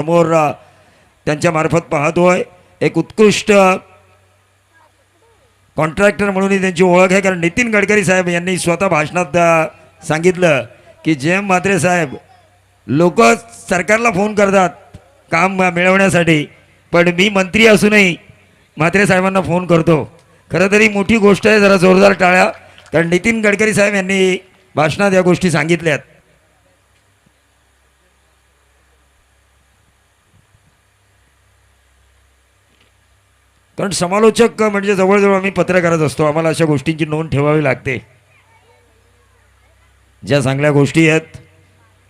समोर त्यांच्या मार्फत पाहतोय. एक उत्कृष्ट कॉन्ट्रॅक्टर म्हणून त्यांची ओळख आहे, कारण नितीन गडकरी साहेब यांनी स्वतः भाषणात सांगितलं की जयंत म्हात्रे साहेब, लोक सरकारला फोन करतात काम मिळवण्यासाठी, पण मी मंत्री असूनही म्हात्रे साहेबांना फोन करतो. खरं तरी मोठी गोष्ट आहे, जरा जोरदार टाळ्या, कारण नितीन गडकरी साहेब यांनी भाषणात या गोष्टी सांगितल्यात. कारण समालोचक म्हणजे जवळजवळ आम्ही पत्रकारच असतो, आम्हाला अशा गोष्टींची नोंद ठेवावी लागते. ज्या चांगल्या गोष्टी आहेत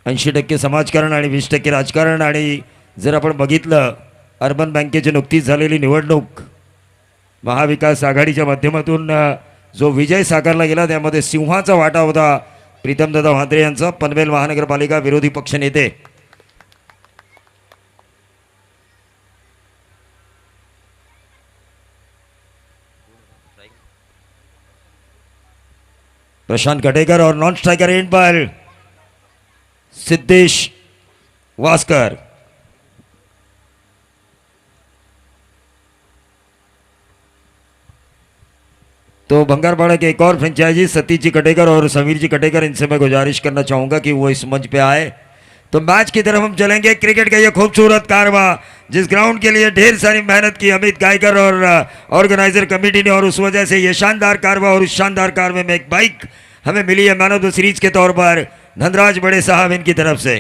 80% समाजकारण आणि 20% राजकारण. आणि जर आपण बघितलं अर्बन बँकेची नुकतीच झालेली निवडणूक, महाविकास आघाडीच्या माध्यमातून जो विजय साकारला गेला त्यामध्ये सिंहाचा वाटा होता प्रीतमदादा म्हात्रे यांचा, पनवेल महानगरपालिका विरोधी पक्षनेते. प्रशांत कटेकर और नॉन स्ट्राइकर एंड पर सिद्धेश वास्कर. तो भंगारपाड़ा के एक और फ्रेंचाइजी सतीश जी कटेकर और समीर जी कटेकर, इनसे मैं गुजारिश करना चाहूंगा कि वो इस मंच पे आए. तो मैच की तरफ हम चलेंगे. क्रिकेट का ये खूबसूरत कारवा जिस ग्राउंड के लिए ढेर सारी मेहनत की अमित गायकर और ऑर्गेनाइजर कमेटी ने, और उस वजह से ये शानदार कारवा, और उस शानदार कारवे में एक बाइक हमें मिली है मैन ऑफ द सीरीज के तौर पर धनराज बड़े साहब इनकी तरफ से.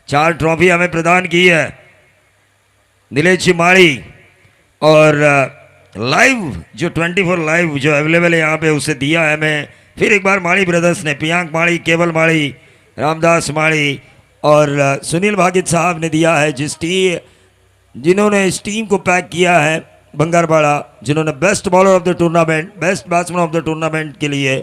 4 ट्रॉफी हमें प्रदान की है नीलेश जी माड़ी, और लाइव जो 24 लाइव जो अवेलेबल है यहाँ पे उसे दिया है हमें फिर एक बार माड़ी ब्रदर्स ने. प्रियांक माड़ी, केवल माड़ी, रामदास माड़ी और सुनील भागित साहब ने दिया है, जिन्होंने इस टीम को पैक किया है बंगारपाड़ा, जिन्होंने best bowler of the tournament, best batsman of the tournament के लिए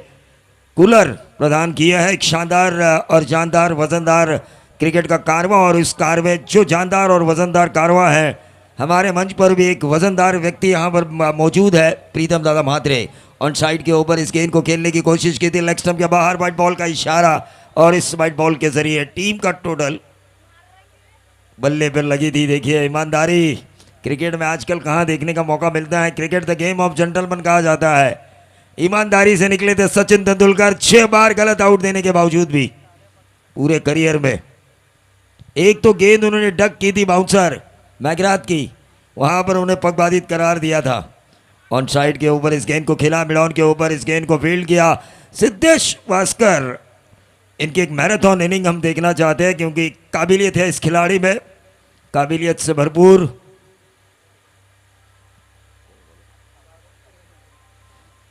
कूलर प्रदान किया है. एक शानदार और जानदार वजनदार क्रिकेट का कारवा, और इस कारवे जो जानदार और वजनदार कारवा है, हमारे मंच पर भी एक वजनदार व्यक्ति यहाँ पर मौजूद है, प्रीतम दादा म्हात्रे. ऑन साइड के ऊपर इस गेंद को खेलने की कोशिश की थी, लेग स्टंप के बाहर वाइट बॉल का इशारा, और इस वाइट बॉल के जरिए टीम का टोटल बल्ले पर लगी थी. देखिए ईमानदारी क्रिकेट में आजकल कहाँ देखने का मौका मिलता है. Cricket the game of gentleman कहा जाता है. ईमानदारी से निकले थे सचिन तेंदुलकर, 6 बार गलत आउट देने के बावजूद भी पूरे करियर में. एक तो गेंद उन्होंने डक की थी बाउंसर मैगराथ की, वहां पर उन्हें पगबाधित करार दिया था. ऑन साइड के ऊपर इस गेंद को खेला, मिडॉन के ऊपर इस गेंद को फील्ड किया सिद्धेश वास्कर. इनकी एक मैराथन इनिंग हम देखना चाहते हैं, क्योंकि काबिलियत है इस खिलाड़ी में, काबिलियत से भरपूर.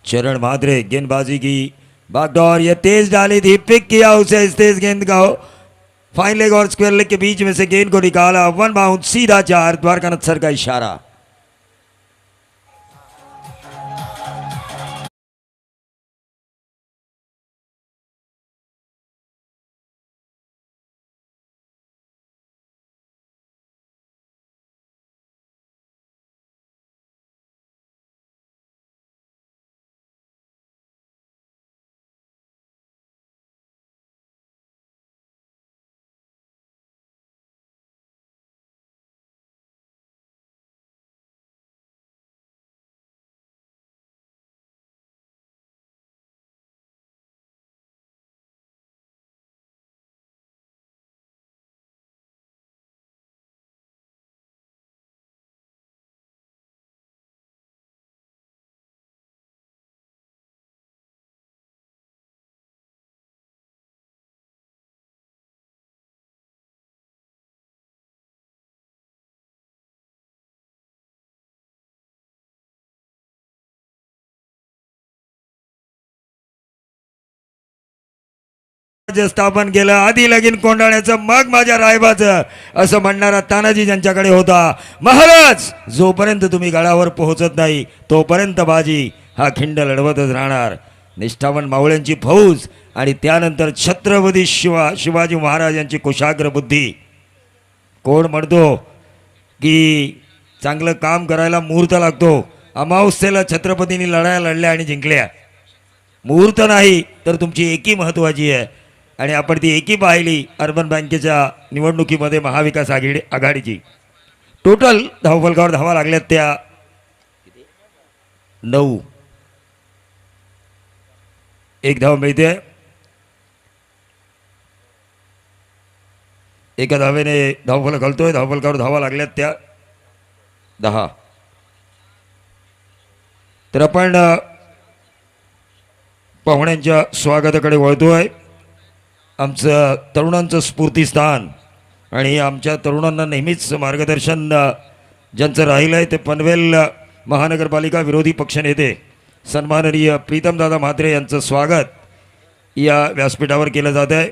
चरण म्हात्रे गेंदबाजी की बागडोर, ये तेज डाली थी, पिक किया उसे इस तेज गेंद का, फाइन लेग और स्क्वायर लेग के बीच में से गेंद को निकाला, 1 बाउंड सीधा 4. द्वारकानाथ सर का इशारा. स्थापन केलं, आधी लगीन कोंडाण्याचं मग माझ्या रायबाचं, असं म्हणणारा तानाजी ज्यांच्याकडे होता. महाराज, जोपर्यंत तुम्ही गडावर पोहोचत नाही तोपर्यंत बाजी हा खिंड लढवतच राहणार. निष्ठावन मावळ्यांची फौज, आणि त्यानंतर छत्रपती शिवाजी महाराजांची कुशाग्र बुद्धी. कोण म्हणतो की चांगलं काम करायला मुहूर्त लागतो, अमावस्येला छत्रपतींनी लढाया लढल्या आणि जिंकल्या. मुहूर्त नाही तर तुमची एकी महत्वाची आहे. आणि आपण ती एकी पाहिली अर्बन बँकेच्या निवडणुकीमध्ये महाविकास आघाडीची. टोटल धावफलकावर धावा लागल्यात त्या 9. एक धाव मिळते. एका धावेने धावफलक हलतोय. धावफलकावर धावा लागल्यात त्या 10. तर आपण पाहुण्यांच्या स्वागताकडे वळतोय. आमचं तरुणांचं स्फूर्तीस्थान आणि आमच्या तरुणांना नेहमीच मार्गदर्शन ज्यांचं राहिलं आहे ते पनवेल महानगरपालिका विरोधी पक्षनेते सन्माननीय प्रीतमदादा म्हात्रे यांचं स्वागत या व्यासपीठावर केलं जात आहे.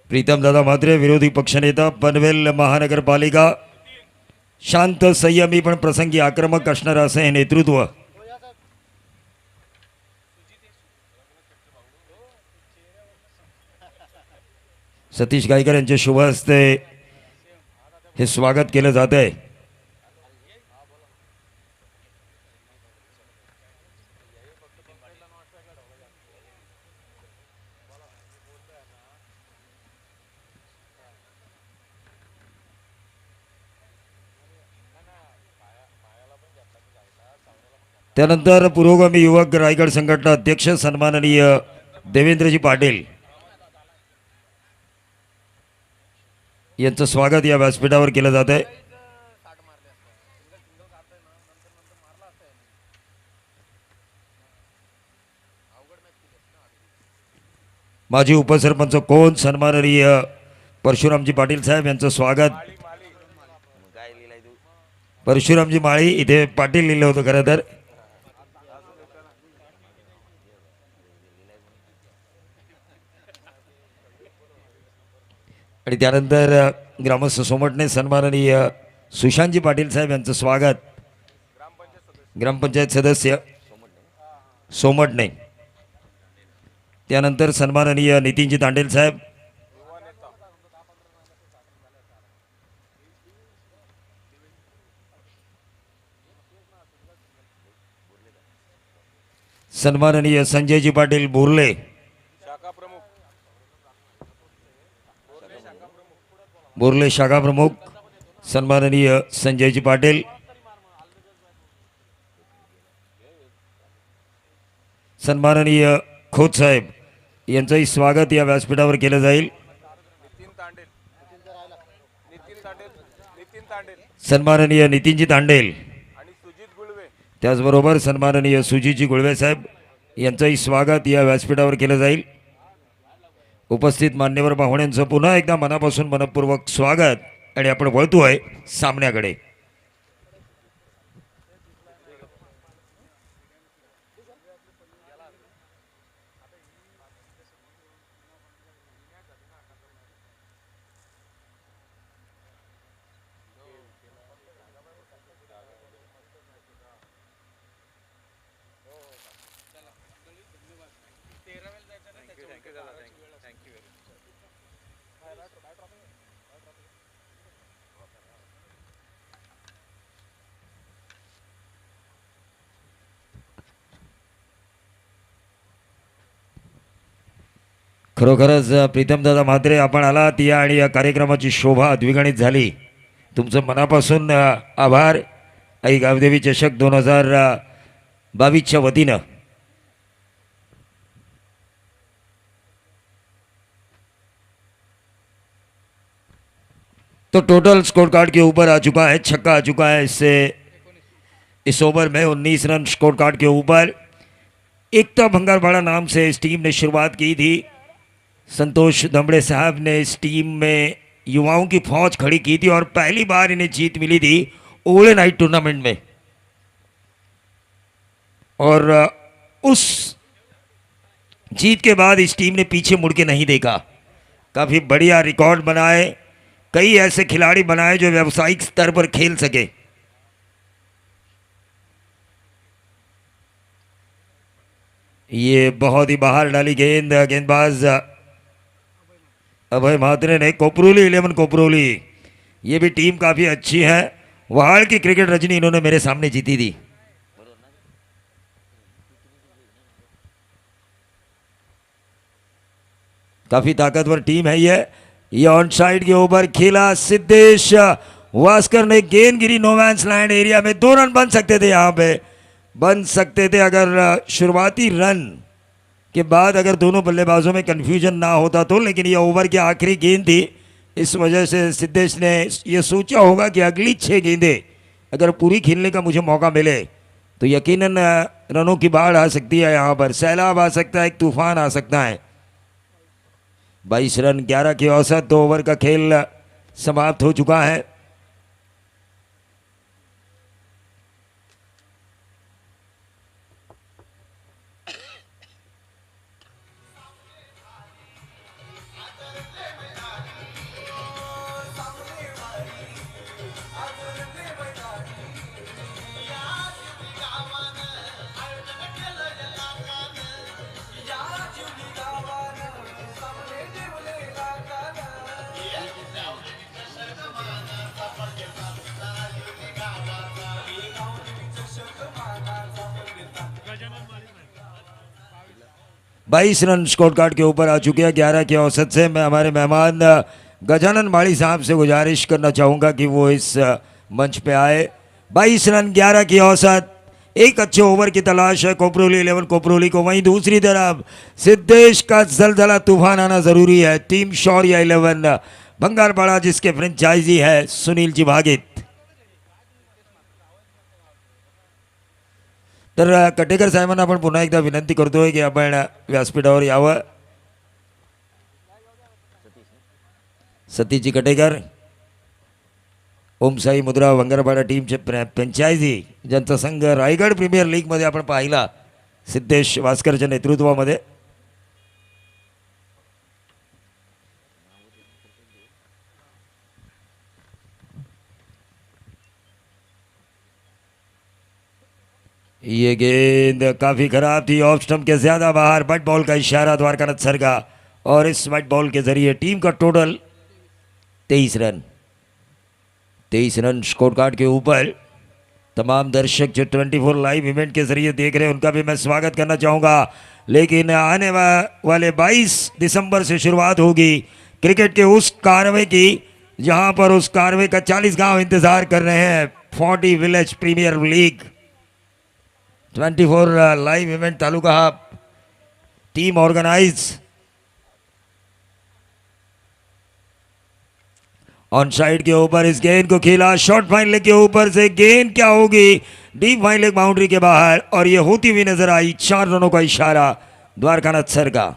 प्रीतमदादा म्हात्रे विरोधी पक्षनेता पनवेल महानगरपालिका. शांत संयमी पण प्रसंगी आक्रमक असणारं असं हे नेतृत्व. सतीश गायकर यांच्या शुभ हस्ते हे स्वागत केलं जात आहे. त्यानंतर पुरोगामी युवक रायगड संघटना अध्यक्ष सन्माननीय देवेंद्रजी पाटील यांचं स्वागत या व्यासपीठावर केलं जात आहे. माजी उपसरपंच कोण सन्माननीय परशुरामजी पाटील साहेब यांचं स्वागत. परशुरामजी माळी इथे पाटील लिहिलं होतं खरं तर. आणि त्यानंतर ग्रामस्थ सोमटणे सन्माननीय सुशांतजी पाटील साहेब यांचं स्वागत. ग्रामपंचायत सदस्य सोमटणे. त्यानंतर सन्माननीय नितीनजी तांडेल साहेब. सन्माननीय संजयजी पाटील बोर्ले. बोर्ले शाखा प्रमुख सन्माननीय संजयजी पाटील. सन्माननीय खोत साहेब यांचंही स्वागत या व्यासपीठावर केलं जाईल. सन्माननीय नितीनजी तांडेल त्याचबरोबर सन्माननीय सुजितजी गुळवे साहेब यांचंही स्वागत या व्यासपीठावर केलं जाईल. उपस्थित मान्यवर पाहुण्यांचं पुन्हा एकदा मनापासून मनपूर्वक स्वागत. आणि आपण वळतोय सामन्याकडे. खरोखरच प्रीतमदादा म्हात्रे आपण आलात या आणि या कार्यक्रमाची शोभा द्विगुणित झाली. तुमचं मनापासून आभार. आई गावदेवी चषक 2022च्या वतीनं. तो टोटल स्कोर कार्ड के ऊपर आ चुका है. छक्का आ चुका है इस ओवर में 19 रन स्कोर कार्ड के ऊपर. एकता भंगारवाड़ा नाम से इस टीम ने शुरुआत की थी. संतोष दमड़े साहब ने इस टीम में युवाओं की फौज खड़ी की थी और पहली बार इन्हें जीत मिली थी ओवरऑल नाइट टूर्नामेंट में. और उस जीत के बाद इस टीम ने पीछे मुड़ के नहीं देखा. काफ़ी बढ़िया रिकॉर्ड बनाए. कई ऐसे खिलाड़ी बनाए जो व्यावसायिक स्तर पर खेल सके. ये बहुत ही बाहर डाली गेंद. गेंदबाज अभय म्हात्रे ने कोपरोली 11 कोपरोली ये भी टीम काफ़ी अच्छी है। वहाड़ की क्रिकेट रजनी इन्होंने मेरे सामने जीती थी। काफ़ी ताकतवर टीम है ये ऑन साइड के ऊपर खेला सिद्धेश वास्कर ने, गेंद गिरी नो मैंस लैंड एरिया में। 2 रन बन सकते थे, यहाँ पे बन सकते थे अगर शुरुआती रन के बाद अगर दोनों बल्लेबाजों में कंफ्यूजन ना होता तो, लेकिन ये ओवर की आखिरी गेंद थी, इस वजह से सिद्धेश ने ये सोचा होगा कि अगली 6 गेंदें अगर पूरी खेलने का मुझे मौका मिले तो यकीनन रनों की बाढ़ आ सकती है, यहाँ पर सैलाब आ सकता है, एक तूफान आ सकता है। 22 रन 11 की औसत, 2 ओवर का खेल समाप्त हो चुका है। बाईस रन स्कोर कार्ड के ऊपर आ चुके हैं 11 की औसत से। मैं हमारे मेहमान गजानन माड़ी साहब से गुजारिश करना चाहूँगा कि वो इस मंच पे आए। 22 रन 11 की औसत, एक अच्छे ओवर की तलाश है कोपरोली 11 कोपरोली को। वहीं दूसरी तरफ सिद्धेश का जलजला तूफान आना जरूरी है। टीम शौर्य 11 बंगारपाड़ा, जिसके फ्रेंचाइजी है सुनील जी भागित। तर कटेकर साहेबांना आपण पुन्हा एकदा विनंती करतोय की आपण व्यासपीठावर यावं। सतीशजी कटेकर, ओमसाई मुद्रा बंगारपाडा टीमचे फ्रँचायझी, ज्यांचा संघ रायगड प्रीमियर लीगमध्ये आपण पाहिला सिद्धेश वास्करच्या नेतृत्वामध्ये। ये गेंद काफ़ी खराब थी, ऑफ स्टंप के ज़्यादा बाहर। बट बॉल का इशारा द्वारकानाथ सर का, और इस बट बॉल के जरिए टीम का total 23 run. 23 run score card के ऊपर। तमाम दर्शक जो 24 लाइव इवेंट के जरिए देख रहे हैं उनका भी मैं स्वागत करना चाहूँगा। लेकिन आने वाले 22 दिसंबर से शुरुआत होगी क्रिकेट के उस कारवे की जहाँ पर उस कारवे का 40 गांव इंतज़ार कर रहे हैं। 40 village premier league 24 live event taluka team organise. On side के ऊपर इस गेंद को खेला, शॉर्ट फाइन लेग के ऊपर से गेंद क्या होगी, डीप फाइन लेग बाउंड्री के बाहर, और ये होती हुई नजर आई। 4 रनों का इशारा द्वारकानाथ सर का।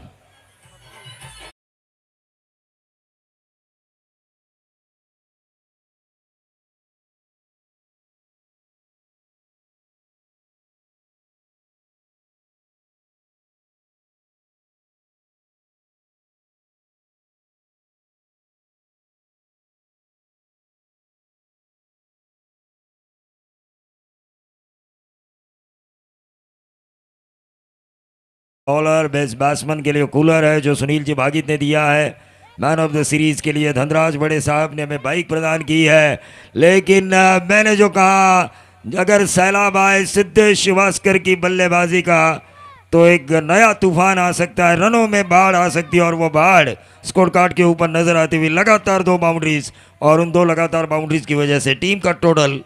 बॉलर बेस्ट बैट्समैन के लिए कूलर है जो सुनील जी भागित ने दिया है। मैन ऑफ द सीरीज के लिए धनराज बड़े साहब ने हमें बाइक प्रदान की है। लेकिन मैंने जो कहा, अगर सैलाब आए सिद्धेश शिवास्कर की बल्लेबाजी का तो एक नया तूफान आ सकता है, रनों में बाढ़ आ सकती है। और वो बाढ़ स्कोर कार्ड के ऊपर नजर आती हुई लगातार 2 बाउंड्रीज, और उन 2 लगातार बाउंड्रीज की वजह से टीम का टोटल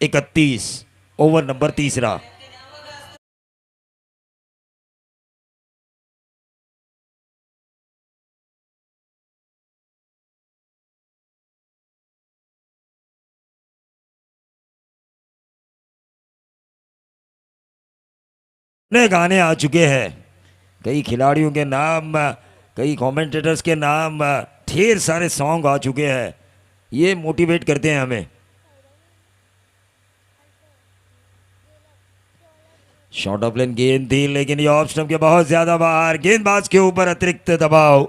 31। Over number 3। नए गाने आ चुके हैं, कई खिलाड़ियों के नाम, कई कमेंटेटर्स के नाम, ढेर सारे सॉन्ग आ चुके हैं। ये मोटिवेट करते हैं हमें। शॉर्ट ऑफ लेन गेंद थी, लेकिन ये ऑफ स्टंप के बहुत ज्यादा बाहर। गेंदबाज के ऊपर अतिरिक्त दबाव।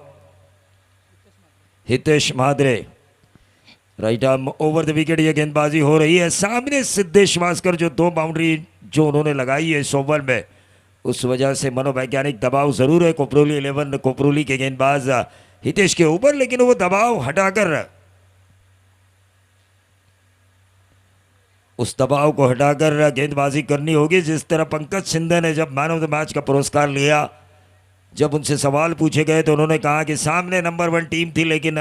Hitesh Madre, right arm over the wicket ये गेंदबाजी हो रही है। सामने सिद्धेश वास्कर जो 2 बाउंड्री जो उन्होंने लगाई है इस ओवर में, उस वजह से मनोवैज्ञानिक दबाव जरूर है कोपरोली 11 कोपरोली के गेंदबाज हितेश के ऊपर, लेकिन वो दबाव हटाकर उस दबाव को हटाकर गेंदबाजी करनी होगी। जिस तरह पंकज शिंदे ने जब मैन ऑफ द मैच का पुरस्कार लिया, जब उनसे सवाल पूछे गए तो उन्होंने कहा कि सामने नंबर 1 टीम थी, लेकिन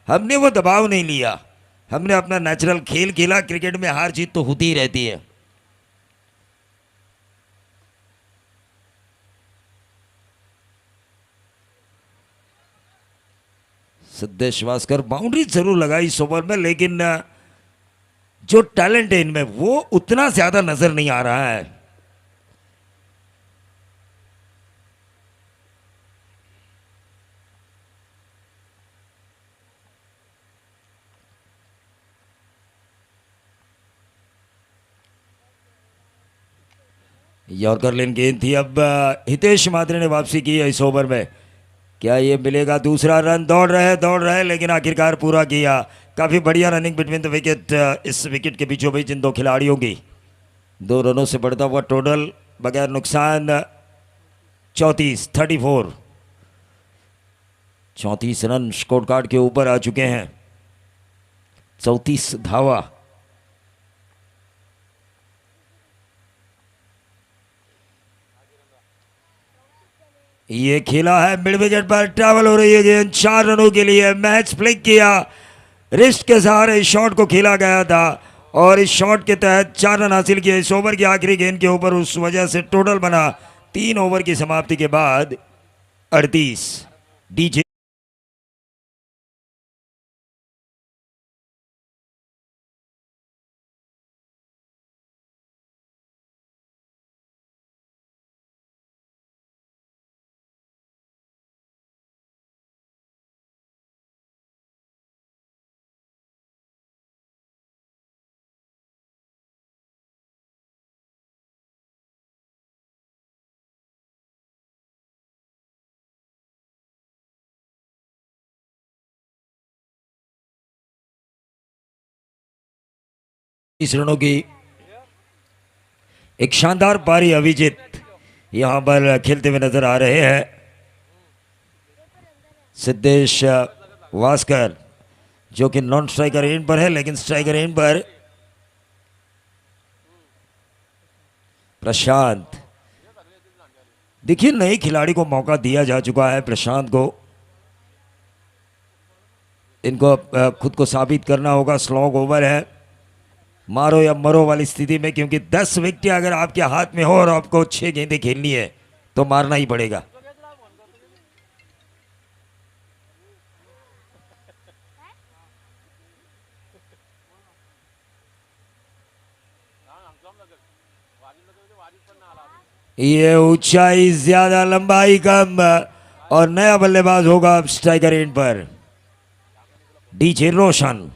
हमने वो दबाव नहीं लिया, हमने अपना नेचुरल खेल खेला। क्रिकेट में हार जीत तो होती ही रहती है। सिद्धेश वास्कर बाउंड्री जरूर लगाई इस ओवर में, लेकिन जो टैलेंट है इनमें वो उतना ज्यादा नजर नहीं आ रहा है। यॉर्कर लेन गेंद थी। अब हितेश मात्रे ने वापसी की है इस ओवर में। क्या ये मिलेगा दूसरा रन? दौड़ रहे लेकिन आखिरकार पूरा किया। काफी बढ़िया रनिंग बिटवीन द विकेट। इस विकेट के बीचों बीच इन दो खिलाड़ियों की 2 रनों से बढ़ता हुआ टोटल बगैर नुकसान 34 रन स्कोर कार्ड के ऊपर आ चुके हैं। 34 धावा। ये खेला है मिड विकेट पर, ट्रैवल हो रही है गेंद 4 रनों के लिए। मैच फ्लिक किया, रिस्ट के सहारे इस शॉट को खेला गया था और इस शॉट के तहत 4 रन हासिल किए इस ओवर की आखिरी गेंद के ऊपर। उस वजह से टोटल बना 3 ओवर की समाप्ति के बाद 38। डीजे इस रनों की एक शानदार पारी अभिजीत यहां पर खेलते हुए नजर आ रहे हैं। सिद्धेश वास्कर जो कि नॉन स्ट्राइकर एंड पर है, लेकिन स्ट्राइकर एंड पर प्रशांत। देखिए नए खिलाड़ी को मौका दिया जा चुका है, प्रशांत को। इनको खुद को साबित करना होगा। स्लॉग ओवर है, मारो या मरो वाली स्थिति में, क्योंकि 10 विकेट अगर आपके हाथ में हो और आपको 6 गेंदें खेलनी है तो मारना ही पड़ेगा। ये ऊंचाई ज्यादा, लंबाई कम और नया बल्लेबाज होगा अब स्ट्राइकर एंड पर, डीजे रोशन।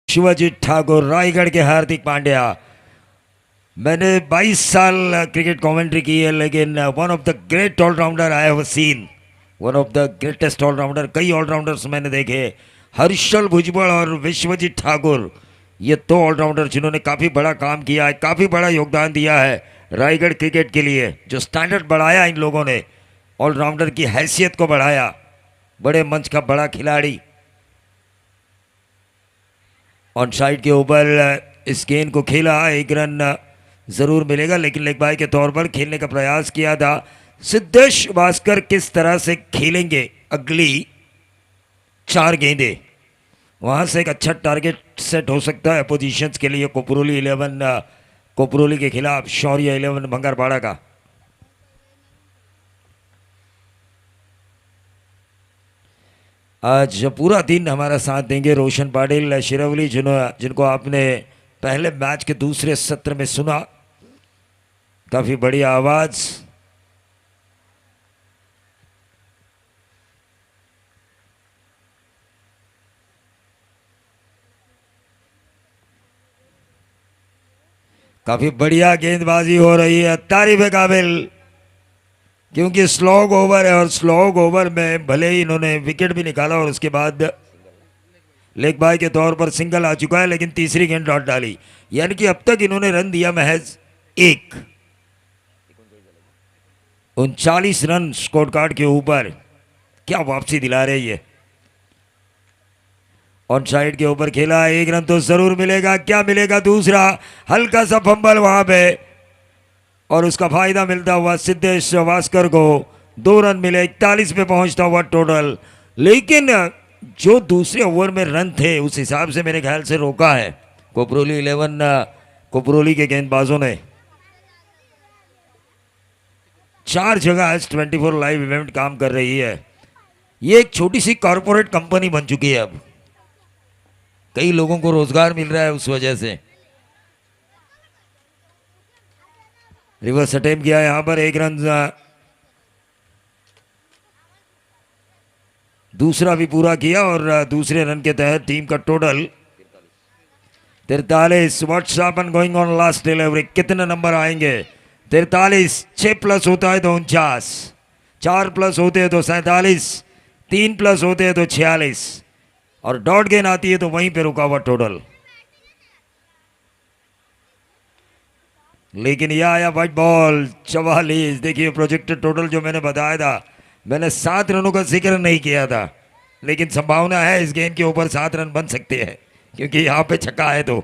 शिवाजी ठाकुर, रायगढ़ के हार्दिक पांड्या। मैंने 22 साल क्रिकेट कमेंट्री की है, लेकिन one of the great allrounder I have seen, one of the greatest allrounder. कई ऑलराउंडर्स मैंने देखे, हर्षल भुजबल और विश्वजीत ठाकुर, ये 2 ऑलराउंडर जिन्होंने काफ़ी बड़ा काम किया है, काफ़ी बड़ा योगदान दिया है रायगढ़ क्रिकेट के लिए। जो स्टैंडर्ड बढ़ाया इन लोगों ने, ऑलराउंडर की हैसियत को बढ़ाया, बड़े मंच का बड़ा खिलाड़ी। ऑन साइड के ऊपर इस गेंद को खेला, 1 रन जरूर मिलेगा, लेकिन लेग बाय के तौर पर खेलने का प्रयास किया था। सिद्धेश भास्कर किस तरह से खेलेंगे अगली 4 गेंदें, वहां से एक अच्छा टारगेट सेट हो सकता है पोजीशंस के लिए। कोपरोली 11 कोपरोली के खिलाफ शौर्य 11 भंगारपाड़ा का। आज पूरा दिन हमारा साथ देंगे रोशन पाटिल शिरवली, जिनको आपने पहले मैच के दूसरे सत्र में सुना। काफी बढ़िया आवाज। काफी बढ़िया गेंदबाजी हो रही है, तारीफ काबिल, क्योंकि स्लॉग ओवर है और स्लॉग ओवर में भले ही इन्होंने विकेट भी निकाला और उसके बाद लेग बाय के तौर पर सिंगल आ चुका है, लेकिन तीसरी गेंद डॉट डाली, यानी कि अब तक इन्होंने रन दिया महज 39 रन स्कोर कार्ड के ऊपर। क्या वापसी दिला रही है, ऑन साइड के ऊपर खेला, 1 रन तो जरूर मिलेगा, क्या मिलेगा दूसरा, हल्का सा फंबल वहां पे और उसका फायदा मिलता हुआ सिद्धेश श्रीवास्तव को, 2 रन मिले, 41 पे पहुंचता हुआ टोटल। लेकिन जो दूसरे ओवर में रन थे उस हिसाब से मेरे ख्याल से रोका है कोपरोली 11 कोपरोली के गेंदबाजों ने। 4 जगह आज 24 लाइव इवेंट काम कर रही है। ये एक छोटी सी कॉरपोरेट कंपनी बन चुकी है, अब कई लोगों को रोजगार मिल रहा है उस वजह से। रिवर्स अटेम्प्ट किया यहां पर, 1 रन, दूसरा भी पूरा किया और दूसरे रन के तहत टीम का total 43। WhatsApp going on last delivery, कितने नंबर आएंगे, 43, 6 प्लस होता है तो 49, 4 प्लस होते हैं तो 47, 3 प्लस होते हैं तो 46 और डॉट गेंद आती है तो वहीं पे रुका हुआ टोटल। लेकिन यह आया व्हाइट बॉल 44। देखिए प्रोजेक्टेड टोटल जो मैंने बताया था, मैंने 7 रनों का जिक्र नहीं किया था, लेकिन संभावना है इस गेंद के ऊपर 7 रन बन सकते हैं क्योंकि यहां पे छक्का है। तो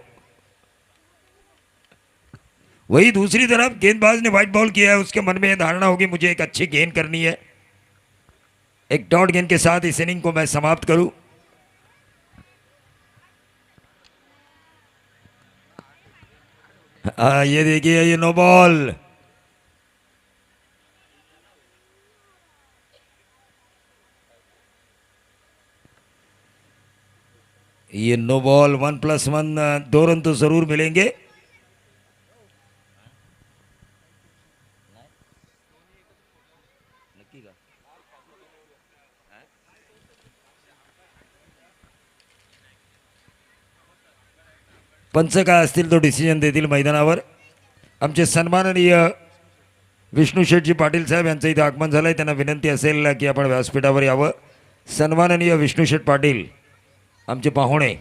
वही दूसरी तरफ गेंदबाज ने व्हाइट बॉल किया है, उसके मन में यह धारणा होगी मुझे एक अच्छी गेंद करनी है, एक डॉट गेंद के साथ इस इनिंग को मैं समाप्त करूं। ये देखिए, ये नो बॉल, ये नो बॉल, 1+1, 2 रन तो जरूर मिलेंगे। पंच काय असतील तो डिसिजन देतील मैदानावर। आमचे सन्माननीय विष्णू शेठजी पाटील साहेब यांचं इथे आगमन झालंय, त्यांना विनंती असेल की आपण व्यासपीठावर यावं। सन्माननीय विष्णू शेठ पाटील आमचे पाहुणे।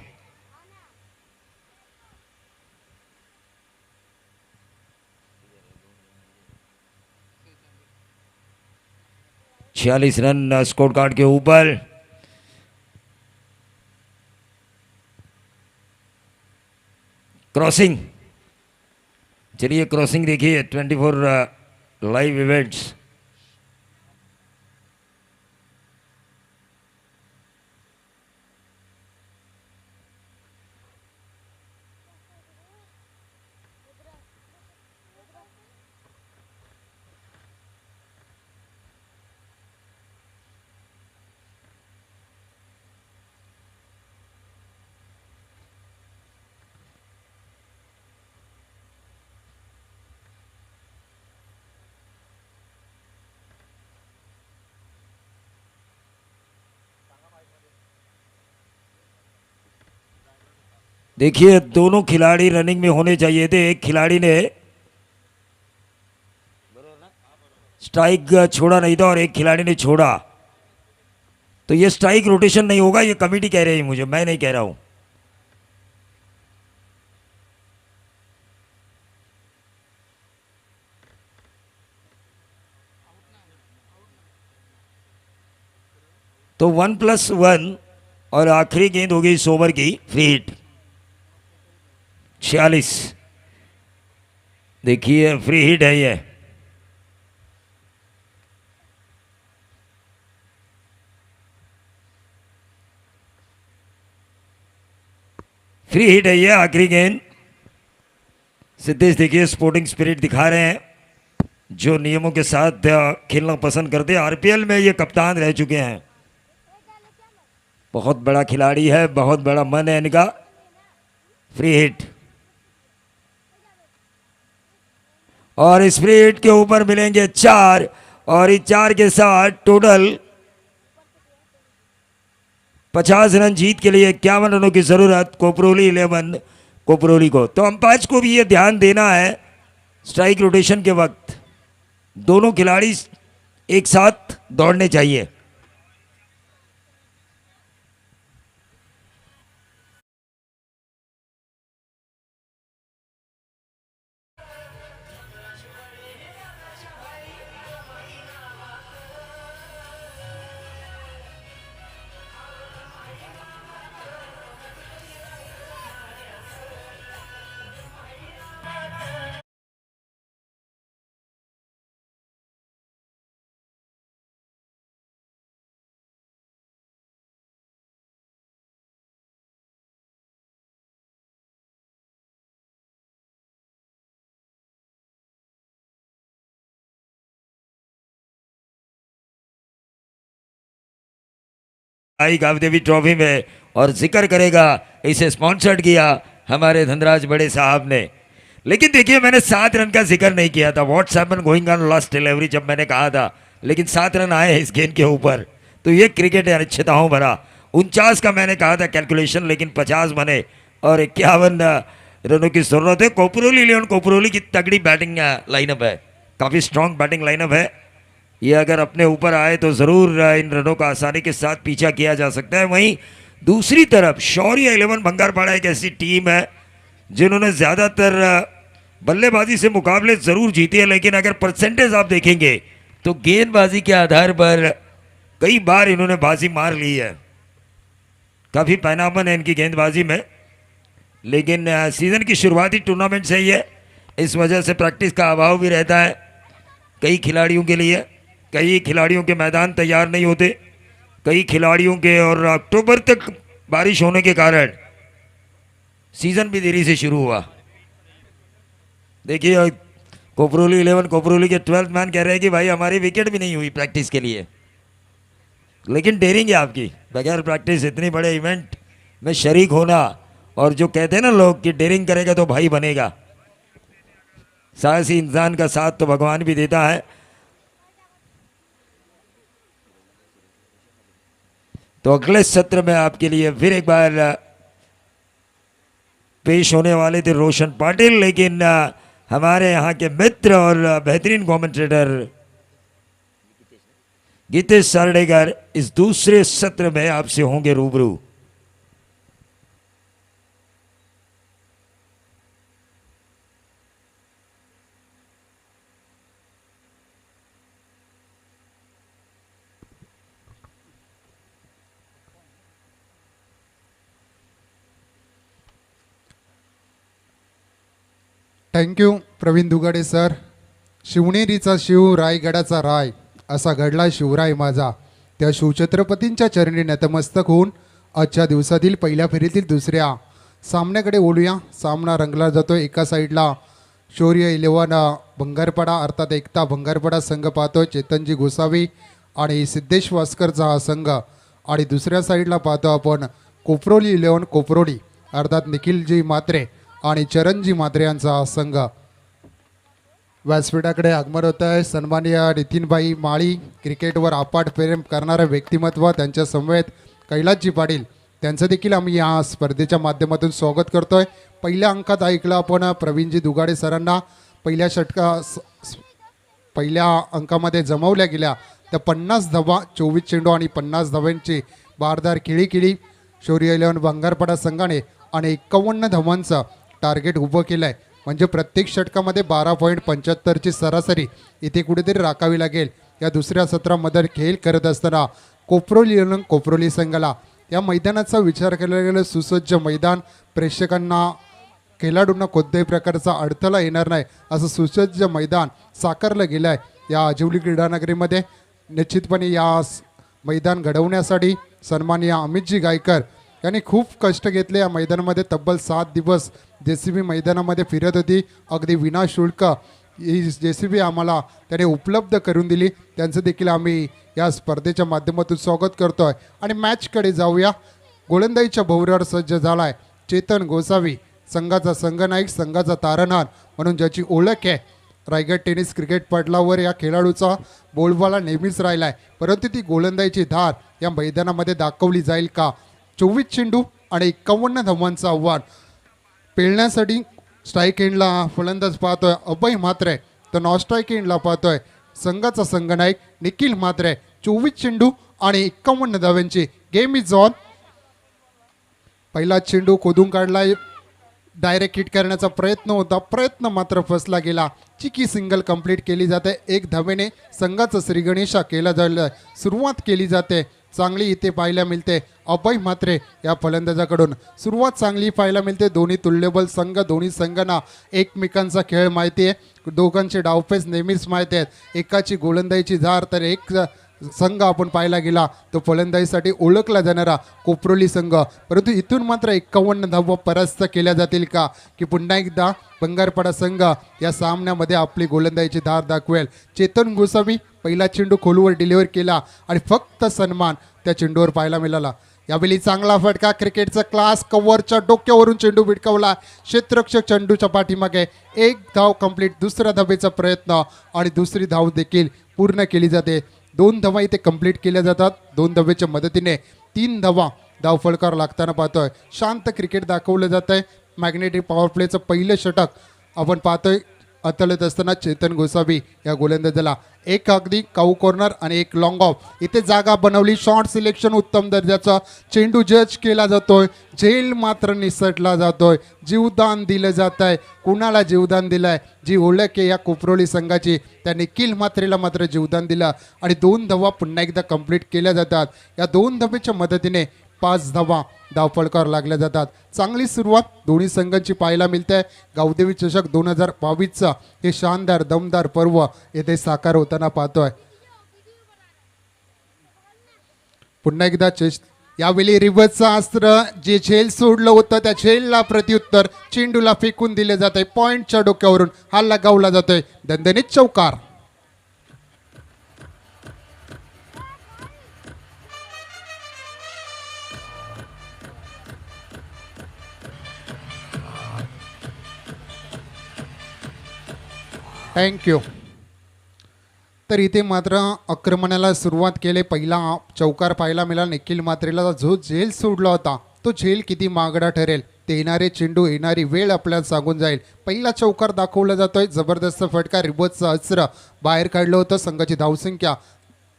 छियालीस रन स्कोर कार्ड के ऊपर। क्रॉसिंग, चलिए क्रॉसिंग देखिए 24 लाइव इवेंट्स। देखिए दोनों खिलाड़ी रनिंग में होने चाहिए थे, एक खिलाड़ी ने स्ट्राइक छोड़ा नहीं था और एक खिलाड़ी ने छोड़ा, तो ये स्ट्राइक रोटेशन नहीं होगा, ये कमेटी कह रही है मुझे, मैं नहीं कह रहा हूं। तो 1+1 और आखिरी गेंद होगी इस ओवर की फ्री हिट। 46, देखिए फ्री हिट है ये। फ्री हिट है ये, आखिरी गेंद। सिद्धेश देखिए स्पोर्टिंग स्पिरिट दिखा रहे हैं, जो नियमों के साथ खेलना पसंद करते हैं। आरपीएल में ये कप्तान रह चुके हैं, बहुत बड़ा खिलाड़ी है, बहुत बड़ा मन है इनका। फ्री हिट और इस फ्री हिट के ऊपर मिलेंगे 4 और इस 4 के साथ टोटल 50 रन जीत के लिए 51 रनों की जरूरत कोपरोली 11 कोपरोली को। तो अंपायर्स को भी ये ध्यान देना है स्ट्राइक रोटेशन के वक्त दोनों खिलाड़ी एक साथ दौड़ने चाहिए। आई गावदेवी ट्रॉफी में और जिक्र करेगा इसे स्पॉन्सर्ड किया हमारे धनराज बड़े साहब ने। लेकिन देखिए मैंने 7 रन का जिक्र नहीं किया था, what's happen going on last delivery जब मैंने कहा था, लेकिन 7 रन आए हैं इस गेंद के ऊपर। तो ये क्रिकेट है अनिश्चितताओं भरा। 49 का मैंने कहा था कैलकुलेशन, लेकिन 50 बने और 51 रनों की जरूरत है। कोपरोली लियोन कोपरोली की तगड़ी बैटिंग लाइनअप है, काफ़ी स्ट्रांग बैटिंग लाइनअप है। ये अगर अपने ऊपर आए तो ज़रूर इन रनों का आसानी के साथ पीछा किया जा सकता है। वहीं दूसरी तरफ शौर्य 11 भंगारपाड़ा एक ऐसी टीम है जिन्होंने ज़्यादातर बल्लेबाजी से मुकाबले ज़रूर जीती है, लेकिन अगर परसेंटेज आप देखेंगे तो गेंदबाजी के आधार पर कई बार इन्होंने बाजी मार ली है। काफ़ी पैनापन है इनकी गेंदबाजी में, लेकिन सीज़न की शुरुआती टूर्नामेंट से ही है, इस वजह से प्रैक्टिस का अभाव भी रहता है कई खिलाड़ियों के लिए। कई खिलाड़ियों के मैदान तैयार नहीं होते, कई खिलाड़ियों के, और अक्टूबर तक बारिश होने के कारण सीज़न भी देरी से शुरू हुआ। देखिए कोपरोली 11 कोपरोली के 12th मैन कह रहे हैं कि भाई हमारी विकेट भी नहीं हुई प्रैक्टिस के लिए, लेकिन डेयरिंग है आपकी बगैर प्रैक्टिस इतनी बड़े इवेंट में शरीक होना। और जो कहते हैं ना लोग कि डेयरिंग करेगा तो भाई बनेगा, साहसी इंसान का साथ तो भगवान भी देता है। तो अगले सत्र में आपके लिए फिर एक बार पेश होने वाले थे रोशन पाटिल, लेकिन हमारे यहाँ के मित्र और बेहतरीन कमेंटेटर गीतेश सारडेकर इस दूसरे सत्र में आपसे होंगे रूबरू। Thank you Praveen Dugade sir. शिवनेरीचा शिव रायगडाचा राय असा घडला शिवराय माझा, त्या शिवछत्रपतींच्या चरणी नतमस्तक होऊन आजच्या दिवसातील पहिल्या फेरीतील दुसऱ्या सामन्याकडे वळूया। सामना रंगला जातो, एका साईडला शौर्य 11 भंगारपाडा अर्थात एकता भंगारपाडा संघ पाहतोय चेतनजी गोसावी आणि सिद्धेश वास्करचा हा संघ, आणि दुसऱ्या साईडला पाहतो आपण कोपरोली 11 कोपरोली अर्थात निखिलजी म्हात्रे आणि चरणजी म्हात्रे यांचा हा संघ। व्यासपीठाकडे आगमन होत आहे सन्माननीय नितीनभाई माळी, क्रिकेटवर अफाट प्रेम करणारे व्यक्तिमत्व, त्यांच्या समवेत कैलासजी पाटील, त्यांचं देखील आम्ही या स्पर्धेच्या माध्यमातून स्वागत करतोय। पहिल्या अंकात ऐकलं आपण प्रवीणजी दुगाडे सरांना, पहिल्या अंकामध्ये जमवल्या गेल्या त्या 50 धावा 24 चेंडू आणि 50 धावांची बारदार खेळी केली शौर्य 11 भंगारपाडा संघाने, आणि 51 धावांचं टार्गेट उभं केलं आहे। म्हणजे प्रत्येक षटकामध्ये 12.75ची सरासरी इथे कुठेतरी राखावी लागेल। या दुसऱ्या सत्रामध्ये खेळ करत असताना कोपरोली संघाला या मैदानाचा विचार केला गेला, सुसज्ज मैदान, प्रेक्षकांना खेळाडूंना कोणत्याही प्रकारचा अडथळा येणार नाही असं सुसज्ज मैदान साकारलं गेलं आहे या आजिवली क्रीडानगरीमध्ये। निश्चितपणे या मैदान घडवण्यासाठी सन्माननीय अमितजी गायकर यांनी खूप कष्ट घेतले। या मैदानामध्ये तब्बल 7 दिवस JCB मैदानामध्ये फिरत होती, अगदी विनाशुल्क ही JCB आम्हाला त्याने उपलब्ध करून दिली, त्यांचं देखील आम्ही या स्पर्धेच्या माध्यमातून स्वागत करतोय। आणि मॅचकडे जाऊया। गोलंदाजीच्या भोवऱ्यावर सज्ज झालाय चेतन गोसावी, संघाचा संघनायक, संघाचा तारणहार म्हणून ज्याची ओळख आहे रायगड टेनिस क्रिकेट पटलावर या खेळाडूचा बोलबाला नेहमीच राहिला आहे, परंतु ती गोलंदाजीची धार या मैदानामध्ये दाखवली जाईल का? 24 चेंडू आणि 51 धावांचं आव्हान पेलण्यासाठी स्ट्राईक एंडला फलंदाज पाहतोय अभय म्हात्रे, तर नॉन स्ट्राईक एंडला पाहतोय संघाचा संघनायक निखिल म्हात्रे. 24 चेंडू आणि 51 धाव्यांची गेम इज ऑन. पहिला चेंडू खोदून काढलाय, डायरेक्ट हिट करण्याचा प्रयत्न होता, प्रयत्न मात्र फसला गेला. चिकी सिंगल कंप्लीट केली जाते. 1 धावेने संघाचा श्रीगणेशा केला जायला सुरुवात केली जाते. चांगली इथे पाहायला मिळते अभय म्हात्रे या फलंदाजाकडून. सुरुवात चांगली पाहायला मिळते. दोन्ही तुल्यबल संघ, दोन्ही संघांना एकमेकांचा खेळ माहिती आहे, दोघांचे डावपेच नेहमीच माहिती आहेत. एकाची गोलंदाजीची धार तर एक संघ आपण पाहायला गेला तो फलंदाजीसाठी ओळखला जाणारा कोपरोली संघ. परंतु इथून मात्र 51 धावा परास्त केल्या जातील का, की पुन्हा एकदा बंगारपाडा संघ या सामन्यामध्ये आपली गोलंदाजीची धार दाखवेल. चेतन गोसावी पहिला चेंडू खोलवर डिलिव्हर केला आणि फक्त सन्मान त्या चेंडूवर पाहायला मिळाला. यावेळी चांगला फटका, क्रिकेटचा क्लास, कव्हरच्या डोक्यावरून चेंडू भिटकवला. क्षेत्ररक्षक चेंडूच्या पाठीमागे. 1 धाव कंप्लीट. दुसऱ्या धावेचा प्रयत्न आणि दुसरी धाव देखील पूर्ण केली जाते. 2 धावा इथे कंप्लीट केल्या जातात. 2 धावेच्या मदतीने 3 धावा धाव फलकार लागताना पाहतोय. शांत क्रिकेट दाखवलं जात आहे. मॅग्नेटिक पॉवर प्लेचं पहिलं षटक आपण पाहतोय अतलत असताना चेतन गोसावी या गोलंदाजाला एक अगदी काऊ कॉर्नर आणि एक लॉंग ऑफ इथे जागा बनवली. शॉर्ट सिलेक्शन उत्तम दर्जाचा. चेंडू जज केला जातोय, झेल मात्र निसटला जातोय. जीवदान दिलं जात आहे. कुणाला जीवदान दिलं आहे? जी ओळख आहे या कोपरोली संघाची, त्या निखिल म्हात्रेला मात्र जीवदान दिलं आणि 2 धावा पुन्हा एकदा कंप्लीट केल्या जातात. या 2 धावेच्या मदतीने 5 धावा धावफलकार लागल्या जातात. चांगली सुरुवात दोन्ही संघांची पाहायला मिळते. गावदेवी चषक 2022चा हे शानदार दमदार पर्व येथे साकार होताना पाहतोय. पुन्हा एकदा यावेळी रिव्हर्सचा अस्त्र जे झेल सोडलं होतं त्या झेलला प्रत्युत्तर चेंडूला फेकून दिले जात आहे. पॉइंटच्या डोक्यावरून हा लगावला जातोय. दणदणीत चौकार. थँक्यू. तर इथे मात्र आक्रमणाला सुरुवात केली. पहिला चौकार पाहायला मिळाला निखिल म्हात्रेला. जो झेल सोडला होता तो झेल किती महागडा ठरेल ते येणारे चेंडू, येणारी वेळ आपल्याला सांगून जाईल. पहिला चौकार दाखवला जातोय. जबरदस्त फटका, रिबोजचं अस्त्र बाहेर काढलं होतं. संघाची धावसंख्या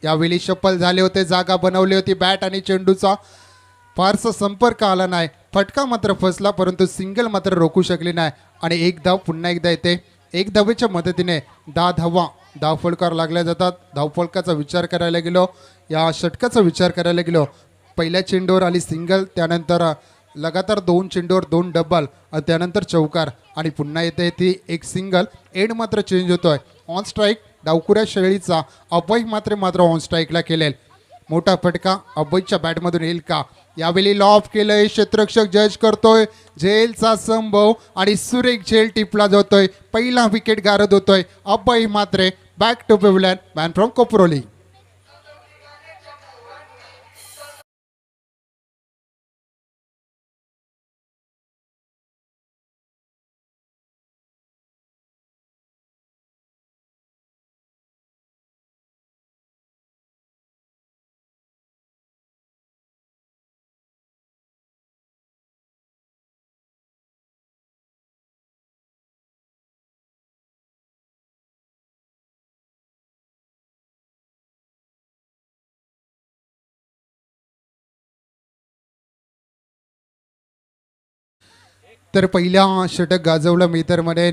यावेळी शफल झाले होते. जागा बनवली होती. बॅट आणि चेंडूचा फारसा संपर्क आला नाही. फटका मात्र फसला, परंतु सिंगल मात्र रोखू शकली नाही आणि 1 धाव पुन्हा एकदा येते. 1 धावेच्या मदतीने 10 धावा धावफलकार लागल्या जातात. धावफलकाचा विचार करायला गेलो, या षटकाचा विचार करायला गेलो, पहिल्या चेंडूवर आली सिंगल, त्यानंतर लगातार 2 चेंडूवर 2 डबल आणि त्यानंतर चौकार आणि पुन्हा येते ती एक सिंगल. एंड मात्र चेंज होतोय. ऑन स्ट्राईक डावकुऱ्या शैलीचा अभय मात्र ऑन स्ट्राईकला केलेल. मोठा फटका अभयच्या बॅटमधून येईल का? यावेळी लॉफ केलंय. क्षेत्ररक्षक जज करतोय. झेलचा संभव आणि सुरेख झेल टिपला जातोय. पहिला विकेट गारद होतोय. Abhay Mhatre back to pavilion, man from Koproli. तर पहिल्या षटक गाजवलं मितरमध्ये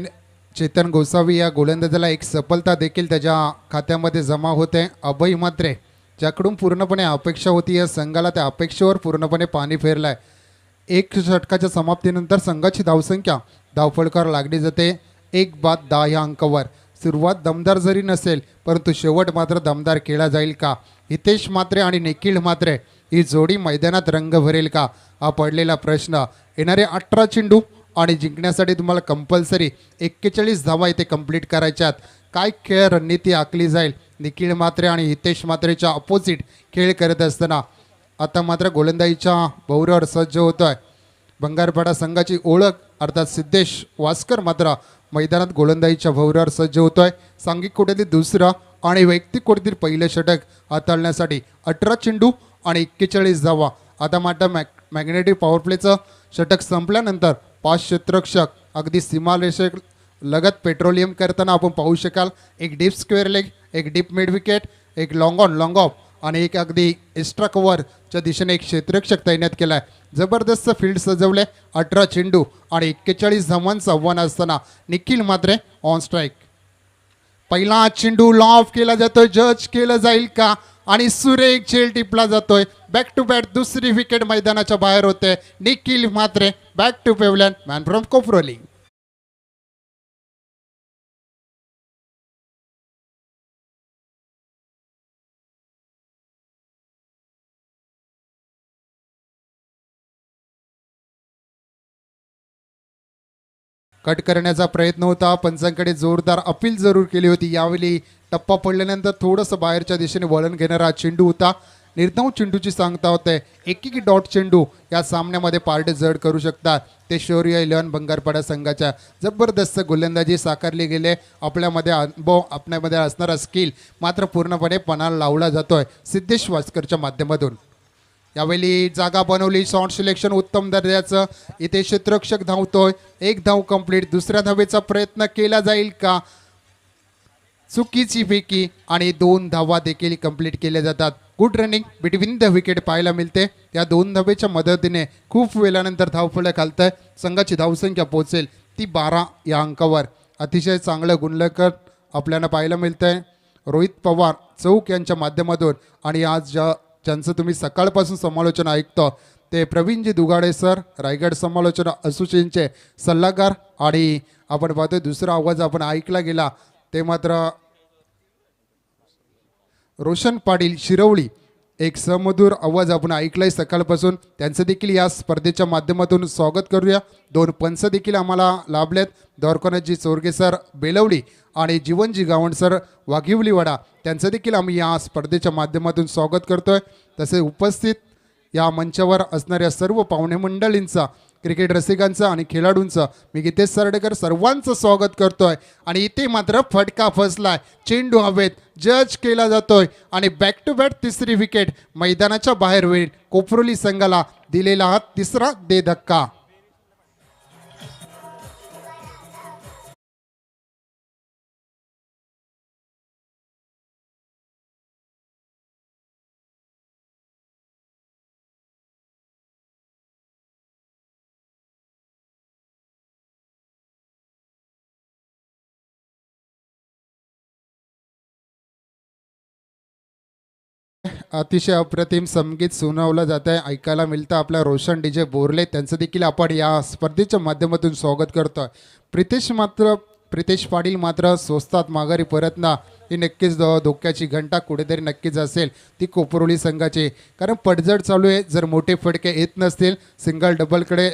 चेतन गोसावी या गोलंदाजाला एक सफलता देखील त्याच्या खात्यामध्ये जमा होते. अभय म्हात्रे ज्याकडून पूर्णपणे अपेक्षा होती या संघाला, त्या अपेक्षेवर पूर्णपणे पाणी फेरलं आहे. 1 षटकाच्या समाप्तीनंतर संघाची धावसंख्या धावफलकार लागली जाते 1/10 या अंकावर. सुरुवात दमदार जरी नसेल परंतु शेवट मात्र दमदार केला जाईल का? हितेश म्हात्रे आणि निखिल म्हात्रे ही जोडी मैदानात रंग भरेल का? हा पडलेला प्रश्न. येणारे 18 चेंडू आणि जिंकण्यासाठी तुम्हाला कंपल्सरी 41 धावा इथे कंप्लीट करायच्यात. काय खेळ रणनीती आखली जाईल? निखिल म्हात्रे आणि हितेश म्हात्रेच्या अपोजिट खेळ करत असताना आता मात्र गोलंदाजीच्या भोवऱ्यावर सज्ज होतोय बंगारपाडा संघाची ओळख अर्थात सिद्धेश वास्कर मात्र मैदानात गोलंदाजीच्या भोवऱ्यावर सज्ज होतोय. सांघिक कोट्यातील दुसरा आणि वैयक्तिक कोट्यातील पहिलं षटक हाताळण्यासाठी 18 चेंडू आणि 41 धावा. आता मात्र मॅग्नेटिक पॉवर प्लेचं षटक संपल्यानंतर 5 क्षेत्ररक्षक अगदी सीमारेषे लगत पेट्रोलियम करताना आपण पाहू शकाल. एक डीप स्क्वेअर लेग, एक डीप मिड विकेट, एक लॉंग ऑन लॉंग ऑफ आणि एक अगदी एक्स्ट्रा कव्हरच्या दिशेने एक क्षेत्ररक्षक तैनात केला आहे. जबरदस्त फील्ड सजवले. 18 चेंडू आणि 41 धावांचं आव्हान असताना निखिल म्हात्रे ऑन स्ट्राईक. पहिला चेंडू लॉफ केला जातोय. जज केलं जाईल का आणि सुरेख झेल टिपला जातोय. बॅक टू बॅक दुसरी विकेट मैदानाच्या बाहेर होते. Nikhil Mhatre back to pavilion, man from Koproli. Cut करण्याचा प्रयत्न होता. पंचांकडे जोरदार अपील जरूर केली होती. यावेळी टप्पा पडल्यानंतर थोडंसं बाहेरच्या दिशेने वळण घेणारा चेंडू होता. निर्धाव चेंडूची सांगता होते. एक डॉट चेंडू या सामन्यामध्ये पारडे जड करू शकतात. ते शौर्य 11 बंगारपाडा संघाच्या जबरदस्त गोलंदाजी साकारली गेले. आपल्यामध्ये अनुभव, आपल्यामध्ये असणारा स्किल मात्र पूर्णपणे पणाला लावला जातोय सिद्धेश वास्करच्या माध्यमातून. यावेळी जागा बनवली. शॉट सिलेक्शन उत्तम दर्जाचं. इथे क्षेत्ररक्षक धावतोय. एक धाव कंप्लीट. दुसऱ्या धावेचा प्रयत्न केला जाईल का. चुकीची फेकी आणि 2 धावा देखील कंप्लीट केल्या जातात. Good running between the wicket पाहायला मिळते. या 2 धावेच्या मदतीने खूप वेळानंतर धावफलक घालतंय. संघाची धावसंख्या पोहोचेल ती 12 या अंकावर. अतिशय चांगलं गुणलकर आपल्याला पाहायला मिळतंय रोहित पवार चौक यांच्या माध्यमातून. आणि आज ज्यांचं तुम्ही सकाळपासून समालोचन ऐकतो ते प्रवीणजी दुगाडे सर, रायगड समालोचन असोसिएशनचे सल्लागार. आणि आपण पाहतोय दुसरा आवाज आपण ऐकला गेला ते मात्र रोशन पाटील शिरवळी. एक समधुर आवाज आपण ऐकलाय सकाळपासून. त्यांचं देखील या स्पर्धेच्या माध्यमातून स्वागत करूया. 2 पंच देखील आम्हाला लाभलेत. द्वारकानाथजी चोरगे सर बेलवली आणि जीवनजी गावंड सर वाघिवलीवाडा, त्यांचं देखील आम्ही या स्पर्धेच्या माध्यमातून स्वागत करतोय. तसे उपस्थित या मंचावर असणाऱ्या सर्व पाहुणे मंडळींचा, क्रिकेट रसिकांचं आणि खेळाडूंचं मी गीतेश सरडेकर सर्वांचं स्वागत करतोय. आणि इथे मात्र फटका फसलाय. चेंडू हवेत. जज केला जातोय आणि बॅक टू बॅक तिसरी विकेट मैदानाच्या बाहेर होईल. कोपरोली संघाला दिलेला हा तिसरा दे धक्का. अतिशय अप्रतिम संगीत सुनावलं जात आहे, ऐकायला मिळतं. आपल्या रोशन डीजे बोरले त्यांचं देखील आपण या स्पर्धेच्या माध्यमातून स्वागत करतोय. प्रितेश पाटील मात्र स्वस्तात माघारी परतना ही नक्कीच धोक्याची घंटा कुठेतरी नक्कीच असेल ती कोपरोली संघाची. कारण पडझड चालू आहे. जर मोठे फटके येत नसतील सिंगल डबलकडे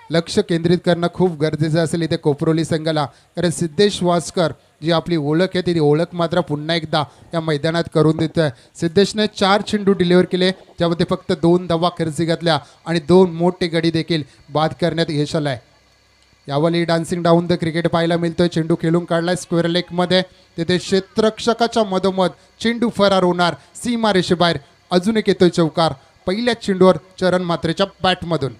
लक्ष केंद्रित करणं खूप गरजेचं असेल इथे कोपरोली संघाला. कारण सिद्धेश वास्कर जी आपली ओळख आहे ती ओळख मात्र पुन्हा एकदा या मैदानात करून देत आहे. सिद्धेशने 4 चेंडू डिलिव्हर केले, ज्यामध्ये फक्त 2 धावा खर्ची घातल्या आणि 2 मोठे गडी देखील बाद करण्यात यश आलं आहे. यावेळी डान्सिंग डाऊन द क्रिकेट पाहायला मिळतोय. चेंडू खेळून काढलाय स्क्वेअर लेगमध्ये. तिथे क्षेत्ररक्षकाच्या मधोमध चेंडू फरार होणार सीमा रेषेबाहेर. अजून एक येतोय चौकार पहिल्याच चेंडूवर चरण म्हात्रेच्या बॅटमधून.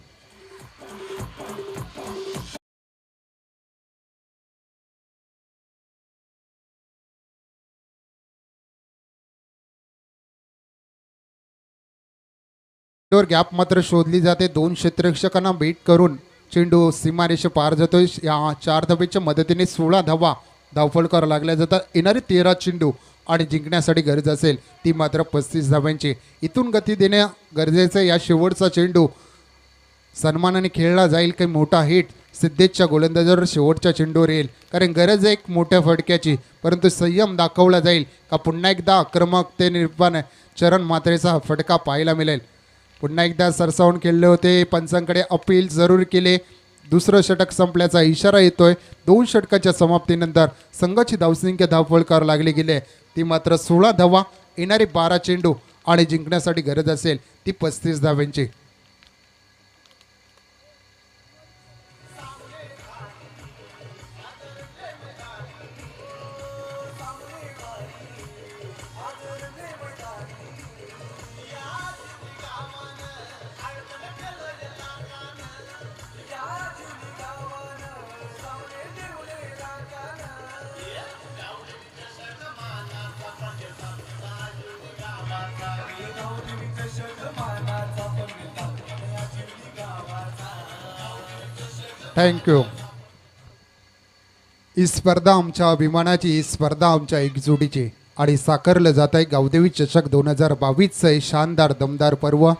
गॅप मात्र शोधली जाते. 2 क्षेत्ररक्षकांना बीट करून चेंडू सीमारेषे पार जातोय. या 4 धावेच्या मदतीने 16 धावा धावफल करावं लागल्या जातात. येणारे 13 चेंडू आणि जिंकण्यासाठी गरज असेल ती मात्र 35 धाव्यांची. इथून गती देणे गरजेचं. या शेवटचा चेंडू सन्मानाने खेळला जाईल. काही मोठा हिट सिद्धेशच्या गोलंदाजावर शेवटच्या चेंडूवर येईल. कारण गरज आहे एक मोठ्या फटक्याची, परंतु संयम दाखवला जाईल का पुन्हा एकदा आक्रमकते निर्माण चरण म्हात्रेचा फटका पाहायला मिळेल. पुन्हा एकदा सरसावून खेळले होते. पंचांकडे अपील जरूर केले. दुसरं षटक संपल्याचा इशारा येतोय. 2 षटकाच्या समाप्तीनंतर संघाची धावसंख्या धावफळ करावं लागली गेले ती मात्र 16 धावा. येणारे 12 चेंडू आणि जिंकण्यासाठी गरज असेल ती 35 धाव्यांची. थँक्यू. ही स्पर्धा आमच्या अभिमानाची, ही स्पर्धा आमच्या एकजुटीची आणि साकारलं जात आहे गावदेवी चषक 2022चं हे शानदार दमदार पर्व.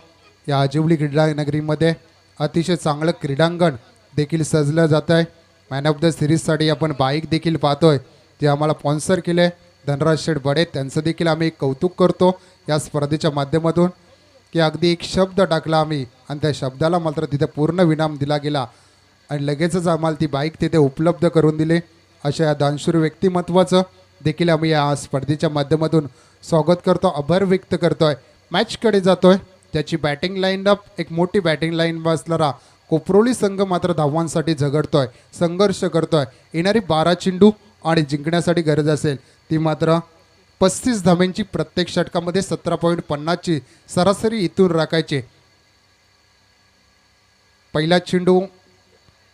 या आजिवली क्रीडा नगरीमध्ये अतिशय चांगलं क्रीडांगण देखील सजलं जात आहे. मॅन ऑफ द सिरीजसाठी आपण बाईक देखील पाहतोय जे आम्हाला स्पॉन्सर केले धनराज शेठ बडे, त्यांचं देखील आम्ही कौतुक करतो या स्पर्धेच्या माध्यमातून की अगदी एक शब्द टाकला आम्ही आणि त्या शब्दाला मात्र तिथे पूर्ण विराम दिला गेला आणि लगेचच आम्हाला ती बाईक तिथे उपलब्ध करून दिली. अशा या दानशूर व्यक्तिमत्वाचं देखील आम्ही या स्पर्धेच्या माध्यमातून स्वागत करतो, आभार व्यक्त करतोय. मॅचकडे जातोय. त्याची बॅटिंग लाईनअप एक मोठी बॅटिंग लाईन असणारा कोपरोली संघ मात्र धावांसाठी झगडतोय, संघर्ष करतोय. येणारी 12 चेंडू आणि जिंकण्यासाठी गरज असेल ती मात्र 35 धाब्यांची, प्रत्येक षटकामध्ये 17.50ची सरासरी इथून राखायची. पहिला चेंडू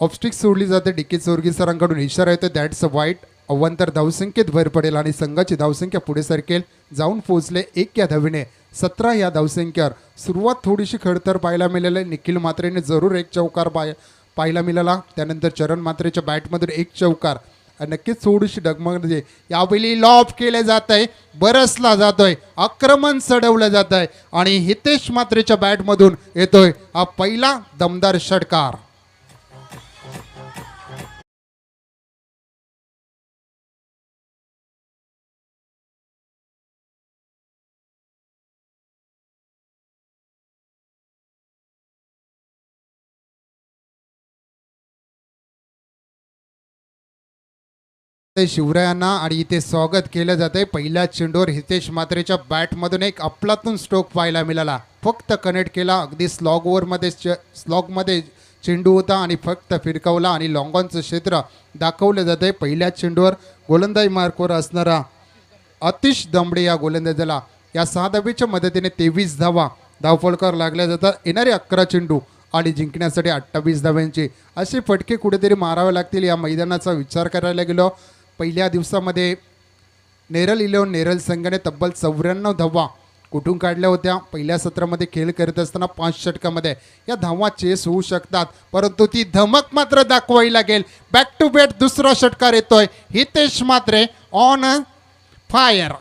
ऑफस्टिक सोडली जाते. डिकी चोरगी सरांकडून इशारा येतो दॅट्स अ वाईट. अव्वंतर धावसंख्येत भर पडेल आणि संघाची धावसंख्या पुढे सरकेल. जाऊन पोहोचले 1 या धावेने 17 या धावसंख्येवर. सुरुवात थोडीशी खडतर पाहायला मिळाली. निखिल मात्रेने जरूर एक चौकार पाहायला मिळाला. त्यानंतर चरण मात्रेच्या बॅटमधून एक चौकार. नक्कीच थोडीशी डगमग यावेळी लॉब केले जात आहे, बरसला जातोय, आक्रमण चढवलं जात आहे आणि हितेश मात्रेच्या बॅटमधून येतोय हा पहिला दमदार षटकार. शिवरायांना आणि इथे स्वागत केलं जात आहे. पहिल्या चेंडूवर हितेश मात्रेच्या बॅटमधून एक अफलातून स्ट्रोक पाहायला मिळाला. फक्त कनेक्ट केला. अगदी स्लॉगमध्ये चेंडू होता आणि फक्त फिरकवला आणि लॉंगॉनचं क्षेत्र दाखवलं जात आहे. पहिल्या चेंडूवर गोलंदाजी मार्कवर असणारा अतिश दमडे या गोलंदाजाला या 6 धावेच्या मदतीने 23 धावा धावफलकावर लागल्या जातात. येणारे 11 चेंडू आणि जिंकण्यासाठी 28 धाव्यांचे असे फटके कुठेतरी मारावे लागतील. या मैदानाचा विचार करायला गेलो पहिल्या दिवसामध्ये नेरल संघाने तब्बल 94 धावा कुठून काढल्या होत्या. पहिल्या सत्रामध्ये खेळ करत असताना 5 षटकामध्ये या धावा चेस होऊ शकतात, परंतु ती धमक मात्र दाखवावी लागेल. बॅक टू बॅक दुसरा षटकार येतोय. हितेश मात्रे ऑन फायर.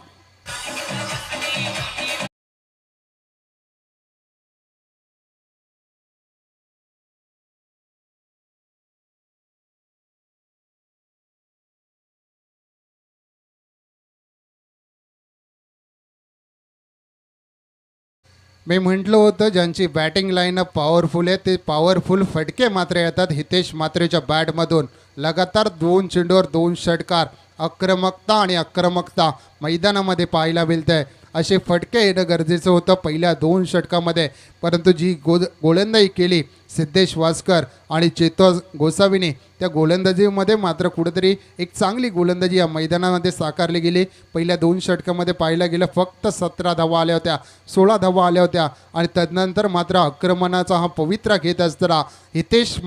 मी म्हटलं होतं ज्यांची बॅटिंग लाईनअप पॉवरफुल आहे ते पॉवरफुल फटके मात्र येतात हितेश मात्रेच्या बॅटमधून. लगातार 2 चेंडूवर 2 षटकार, आक्रमकता मैदानामध्ये पाहायला मिळते. असे फटके येणं गरजेचं होतं पहिल्या 2 षटकामध्ये, परंतु जी गोलंदाजी केली सिद्धेश वासकर आणि चेतोस गोसावीने त्या गोलंदाजीमध्ये मात्र कुठेतरी एक चांगली गोलंदाजी या मैदानामध्ये साकारली गेली. पहिल्या 2 षटकामध्ये पाहायला गेलं फक्त 17 धावा आल्या होत्या, 16 धावा आल्या होत्या आणि तदनंतर मात्र आक्रमणाचा हा पवित्रा घेत असताना हितेश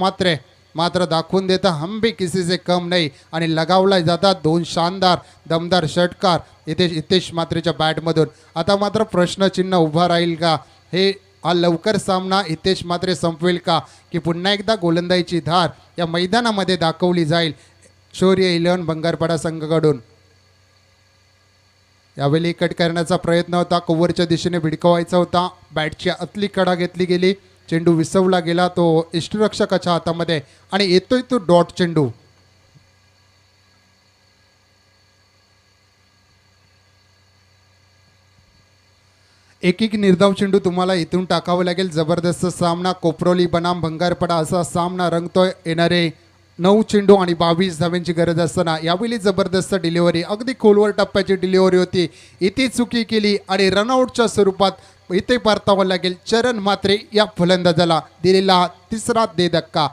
मात्र दाखवून देता हम भी किसी से कम नाही आणि लगावला जातात 2 शानदार दमदार षटकार हितेश मात्रेच्या बॅटमधून. आता मात्र प्रश्नचिन्ह उभा राहील का? हा लवकर सामना हितेश मात्रे संपवेल का, की पुन्हा एकदा गोलंदाजीची धार या मैदानामध्ये दाखवली जाईल शौर्य 11 बंगारपाडा संघाकडून. यावेळी कट करण्याचा प्रयत्न होता, कव्हरच्या दिशेने भिडकवायचा होता. बॅटची आतली कडा घेतली गेली, चेंडू विसवला गेला तो इष्टरक्षकाच्या हातामध्ये आणि येतोय तो डॉट चेंडू. एक निर्धाव चेंडू तुम्हाला इथून टाकावं लागेल. जबरदस्त सामना कोपरोली बनाम भंगारपडा असा सामना रंगतोय. येणारे 9 चेंडू आणि 22 धाव्यांची गरज असताना यावेळी जबरदस्त डिलिव्हरी, अगदी खोलवर टप्प्याची डिलिव्हरी होती. इथे चुकी केली आणि रनआउटच्या स्वरूपात इथे परतावं लागेल. चरण मात्रे या फलंदाजाला दिलेला 3रा दे धक्का.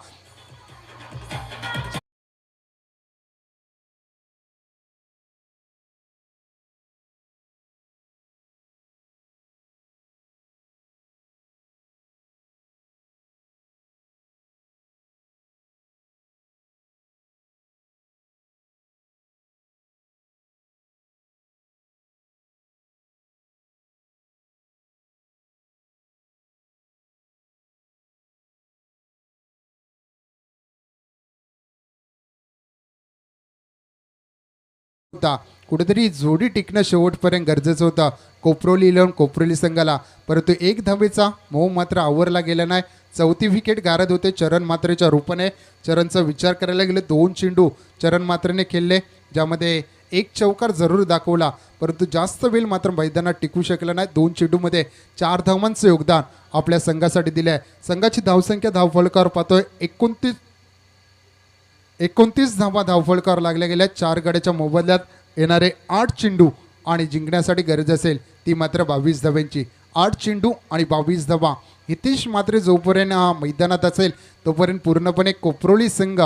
होता. कुठेतरी जोडी टिकणं शेवटपर्यंत गरजेचं होतं कोपरोली इलेव्हन कोपरोली संघाला, परंतु एक धावेचा मोह मात्र आवरला गेला नाही. चौथी विकेट गारद होते चरण मात्रेच्या रूपाने. चरणचा विचार करायला गेलं 2 चेंडू चरण मात्रेने खेळले, ज्यामध्ये एक चौकार जरूर दाखवला, परंतु जास्त वेळ मात्र मैदानात टिकू शकला नाही. 2 चेंडूमध्ये 4 धावांचं योगदान आपल्या संघासाठी दिलं आहे. संघाची धावसंख्या धावफलकावर पाहतोय 29 धावा धावफलकावर लागल्या गेल्या. 4 गड्याच्या मोबदल्यात येणारे 8 चेंडू आणि जिंकण्यासाठी गरज असेल ती मात्र 22 धाव्यांची. 8 चेंडू आणि 22 धावा. हितेश मात्र जोपर्यंत मैदानात असेल तोपर्यंत पूर्णपणे कोपरोली संघ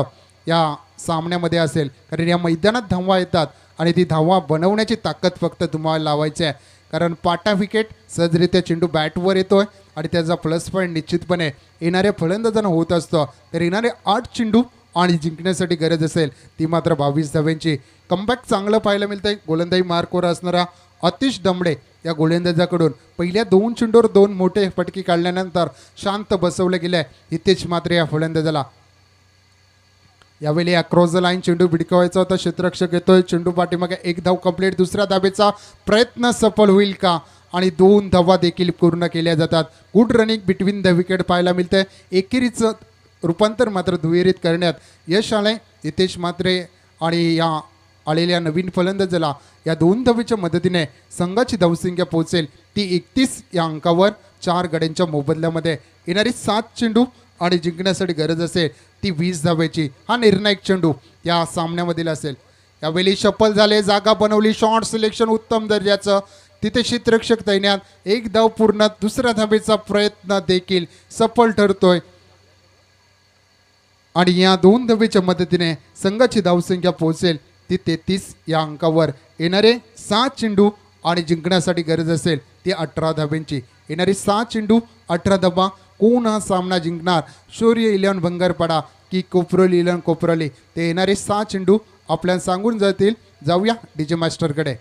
या सामन्यामध्ये असेल, कारण या मैदानात धावा येतात आणि ती धावा बनवण्याची ताकद फक्त तुम्हाला लावायची आहे. कारण पाटा विकेट सहजरित्या चेंडू बॅटवर येतोय आणि त्याचा प्लस पॉईंट निश्चितपणे येणाऱ्या फलंदाजांना होत असतो. तर येणारे 8 चेंडू आणि जिंकण्यासाठी गरज असेल ती मात्र 22 धाव्यांची. कमबॅक चांगलं पाहायला मिळतंय. गोलंदाजी मार्कवर असणारा अतिश दमडे या गोलंदाजाकडून पहिल्या 2 चेंडूवर 2 मोठे फटके काढल्यानंतर शांत बसवले गेले हितेश मात्र या फलंदाजाला. यावेळी अक्रॉस द लाईन चेंडू भिडकवायचा होता. क्षेत्ररक्षक येतोय, चेंडू पाठीमागे 1 धाव कंप्लीट. दुसऱ्या धावेचा प्रयत्न सफल होईल का, आणि 2 धावा देखील पूर्ण केल्या जातात. Good running between the wicket पाहायला मिळतंय. एकेरीचं रूपांतर मात्र दुहेरीत करण्यात यश आलंय हितेश मात्रे आणि या आलेल्या नवीन फलंदाजाला. या 2 धावेच्या मदतीने संघाची धावसंख्या पोहोचेल ती 31 या अंकावर 4 गड्यांच्या मोबदल्यामध्ये. येणारी 7 चेंडू आणि जिंकण्यासाठी गरज असेल ती 20 धावेची. हा निर्णायक चेंडू या सामन्यामधील असेल. यावेळी शफल झाले, जागा बनवली, शॉट सिलेक्शन उत्तम दर्जाचं. तिथे क्षेत्ररक्षक तैनात, 1 धाव पूर्ण. दुसऱ्या धावेचा प्रयत्न देखील सफल ठरतोय आणि या 2 धावेच्या मदतीने संघाची धावसंख्या पोहोचेल ती 33 या अंकावर. येणारे 7 चेंडू आणि जिंकण्यासाठी गरज असेल ती 18 धाव्यांची. येणारे 7 चेंडू 18 धावा. कोण हा सामना जिंकणार, शौर्य इलेव्हन भंगारपाडा की कोपरोली इलेव्हन कोपरोली, ते येणारे 6 चेंडू आपल्याला सांगून जातील. जाऊया डीजे मास्टरकडे.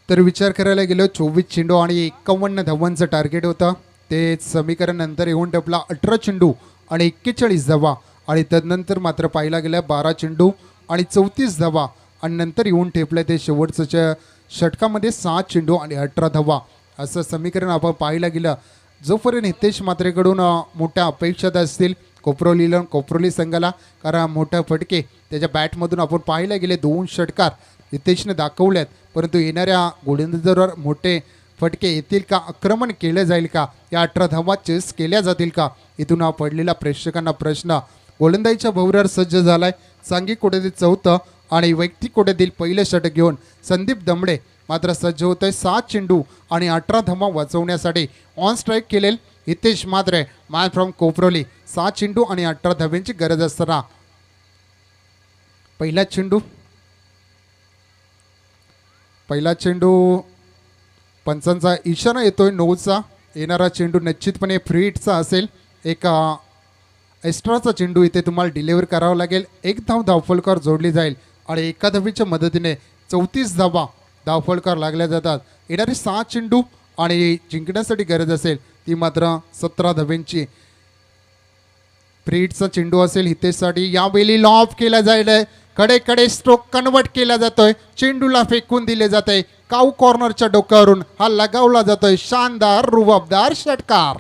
तर विचार करायला गेलो 24 चेंडू आणि 51 धावांचं टार्गेट होतं. ते समीकरण नंतर येऊन टपला 18 चेंडू आणि 41 धावा. आणि तदनंतर मात्र पाहायला गेलं 12 चेंडू आणि 34 धावा. आणि नंतर येऊन ठेपलं ते शेवटच्या षटकामध्ये 7 चेंडू आणि 18 धावा. असं समीकरण आपण पाहायला गेलं. जोपर्यंत हितेश मात्रेकडून मोठ्या अपेक्षा असतील कोपरोली इलेव्हन कोपरोली संघाला, कारण मोठ्या फटके त्याच्या बॅटमधून आपण पाहायला गेले 2 षटकार हितेशने दाखवल्यात, परंतु येणाऱ्या गोलंदाजावर मोठे फटके येतील का, आक्रमण केलं जाईल का, या 18 धावा चेस केल्या जातील का, इथून हा पडलेला प्रेक्षकांना प्रश्न. गोलंदाजीच्या भोवऱ्यावर सज्ज झालाय सांघिक कोट्यातील 4थं आणि वैयक्तिक कोट्यातील पहिलं षटक घेऊन संदीप दमडे मात्र सज्ज होत आहे. 7 चेंडू आणि 18 धावा वाचवण्यासाठी ऑन स्ट्राईक केलेल हितेश मात्रे मॅन फ्रॉम कोपरोली. 7 चेंडू आणि 18 धाव्यांची गरज असताना पहिला चेंडू पंचांचा इशारा येतोय 9चा. येणारा चेंडू निश्चितपणे फ्री हिटचा असेल. एक एक्स्ट्राचा चेंडू इथे तुम्हाला डिलिव्हर करावा लागेल. 1 धाव धावफलकावर जोडली जाईल आणि एका धावेच्या मदतीने 34 धावा धावफलकावर लागल्या जातात. येणारे 7 चेंडू आणि जिंकण्यासाठी गरज असेल ती मात्र 17 धाव्यांची. फ्री हिटचा चेंडू असेल हितेशसाठी. यावेळी लॉफ केला जाईल, कडे स्ट्रोक कन्वर्ट केला जातोय, चेंडूला फेकून दिले जाते. काऊ कॉर्नरच्या डोक्यावरून हा लगावला जातोय. शानदार रुबाबदार षटकार.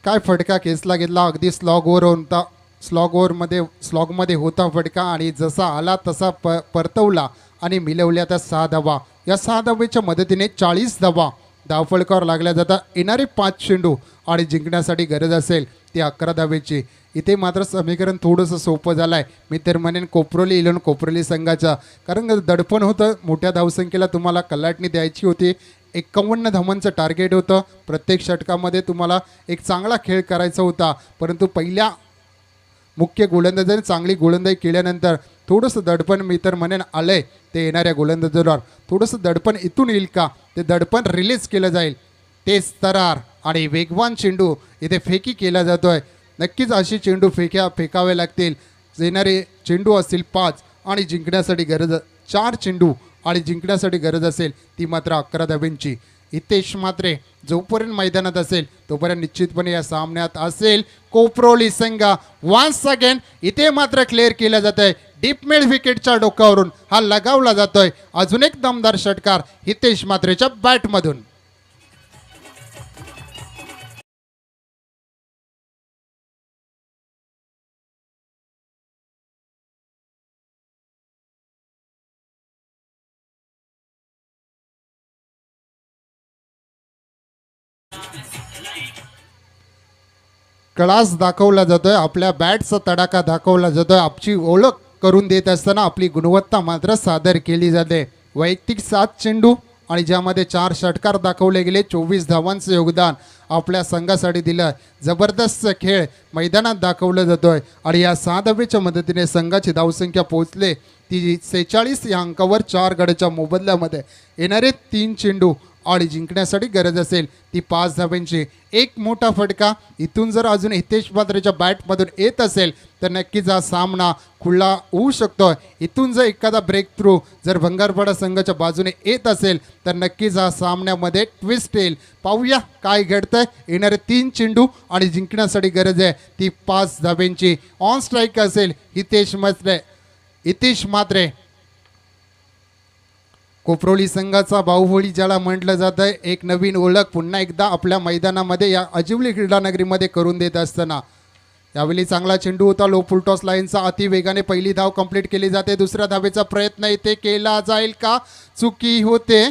काय फटका खेचला गेला, अगदी स्लॉगमध्ये होता फटका आणि जसा आला तसा परतवला आणि मिळवल्या त्या 6 धावा. या 6 धावेच्या मदतीने 40 धावा धावफलकावर लागल्या जातात. येणारे 5 चेंडू आणि जिंकण्यासाठी गरज असेल ती 11 धावेची. इथे मात्र समीकरण थोडंसं सोपं झालं आहे. मी तर म्हणेन कोपरोली इलेवन कोपरोली संघाचा, कारण दडपण होतं. मोठ्या धावसंख्येला तुम्हाला कलाटणी द्यायची होती. 51 धावांचं टार्गेट होतं. प्रत्येक षटकामध्ये तुम्हाला एक चांगला खेळ करायचा होता, परंतु पहिल्या मुख्य गोलंदाजाने चांगली गोलंदाजी केल्यानंतर थोडंसं दडपण मी तर म्हणेन आलं आहे. ते येणाऱ्या गोलंदाजावर थोडंसं दडपण इथून येईल का, ते दडपण रिलीज केलं जाईल. तेच तरार आणि वेगवान चेंडू इथे फेकी केला जातो आहे. नक्कीच अशी चेंडू फेकावे लागतील. येणारे चेंडू असतील 5 आणि जिंकण्यासाठी गरज 4 चेंडू आणि जिंकण्यासाठी गरज असेल ती मात्र 11 धाब्यांची. हितेश मात्रे जोपर्यंत मैदानात असेल तोपर्यंत निश्चितपणे या सामन्यात असेल. कोपरोली संघ वन्स अगेन इथे मात्र क्लिअर केलं जात आहे. डीप मिड विकेटच्या डोक्यावरून हा लगावला जातोय. अजून एक दमदार षटकार हितेश मात्रेच्या बॅटमधून. क्लास दाखवला जातोय. आपल्या बॅटचा तडाखा दाखवला जातोय. आपली ओळख करून देत असताना आपली गुणवत्ता मात्र सादर केली जाते. वैयक्तिक 7 चेंडू आणि ज्यामध्ये 4 षटकार दाखवले गेले. 24 धावांचं योगदान आपल्या संघासाठी दिलं. जबरदस्त खेळ मैदानात दाखवला जातोय आणि या 6 धावेच्या मदतीने संघाची धावसंख्या पोहोचले ती 46 या अंकावर. 4 गड्याच्या मोबदल्यामध्ये येणारे 3 चेंडू आणि जिंकण्यासाठी गरज असेल ती 5 धाब्यांची. एक मोठा फटका इथून जर अजून हितेश मात्रेच्या बॅटमधून येत असेल तर नक्कीच हा सामना खुला होऊ शकतो. इथून जर एखादा ब्रेक थ्रू जर भंगारपाडा संघाच्या बाजूने येत असेल तर नक्कीच हा सामन्यामध्ये ट्विस्ट येईल. पाहूया काय घडतंय. येणारे 3 चेंडू आणि जिंकण्यासाठी गरज आहे ती 5 धाब्यांची. ऑन स्ट्राईक असेल हितेश मात्रे. कोपरोली संघाचा बाहुबली ज्याला म्हटलं जातं आहे, एक नवीन ओळख पुन्हा एकदा आपल्या मैदानामध्ये या अजिवली क्रीडानगरीमध्ये करून देत असताना यावेळी चांगला चेंडू होता. लो फुलटॉस लाईनचा अति वेगाने पहिली धाव कंप्लीट केली जाते. दुसऱ्या धावेचा प्रयत्न इथे केला जाईल का, चुकी होते.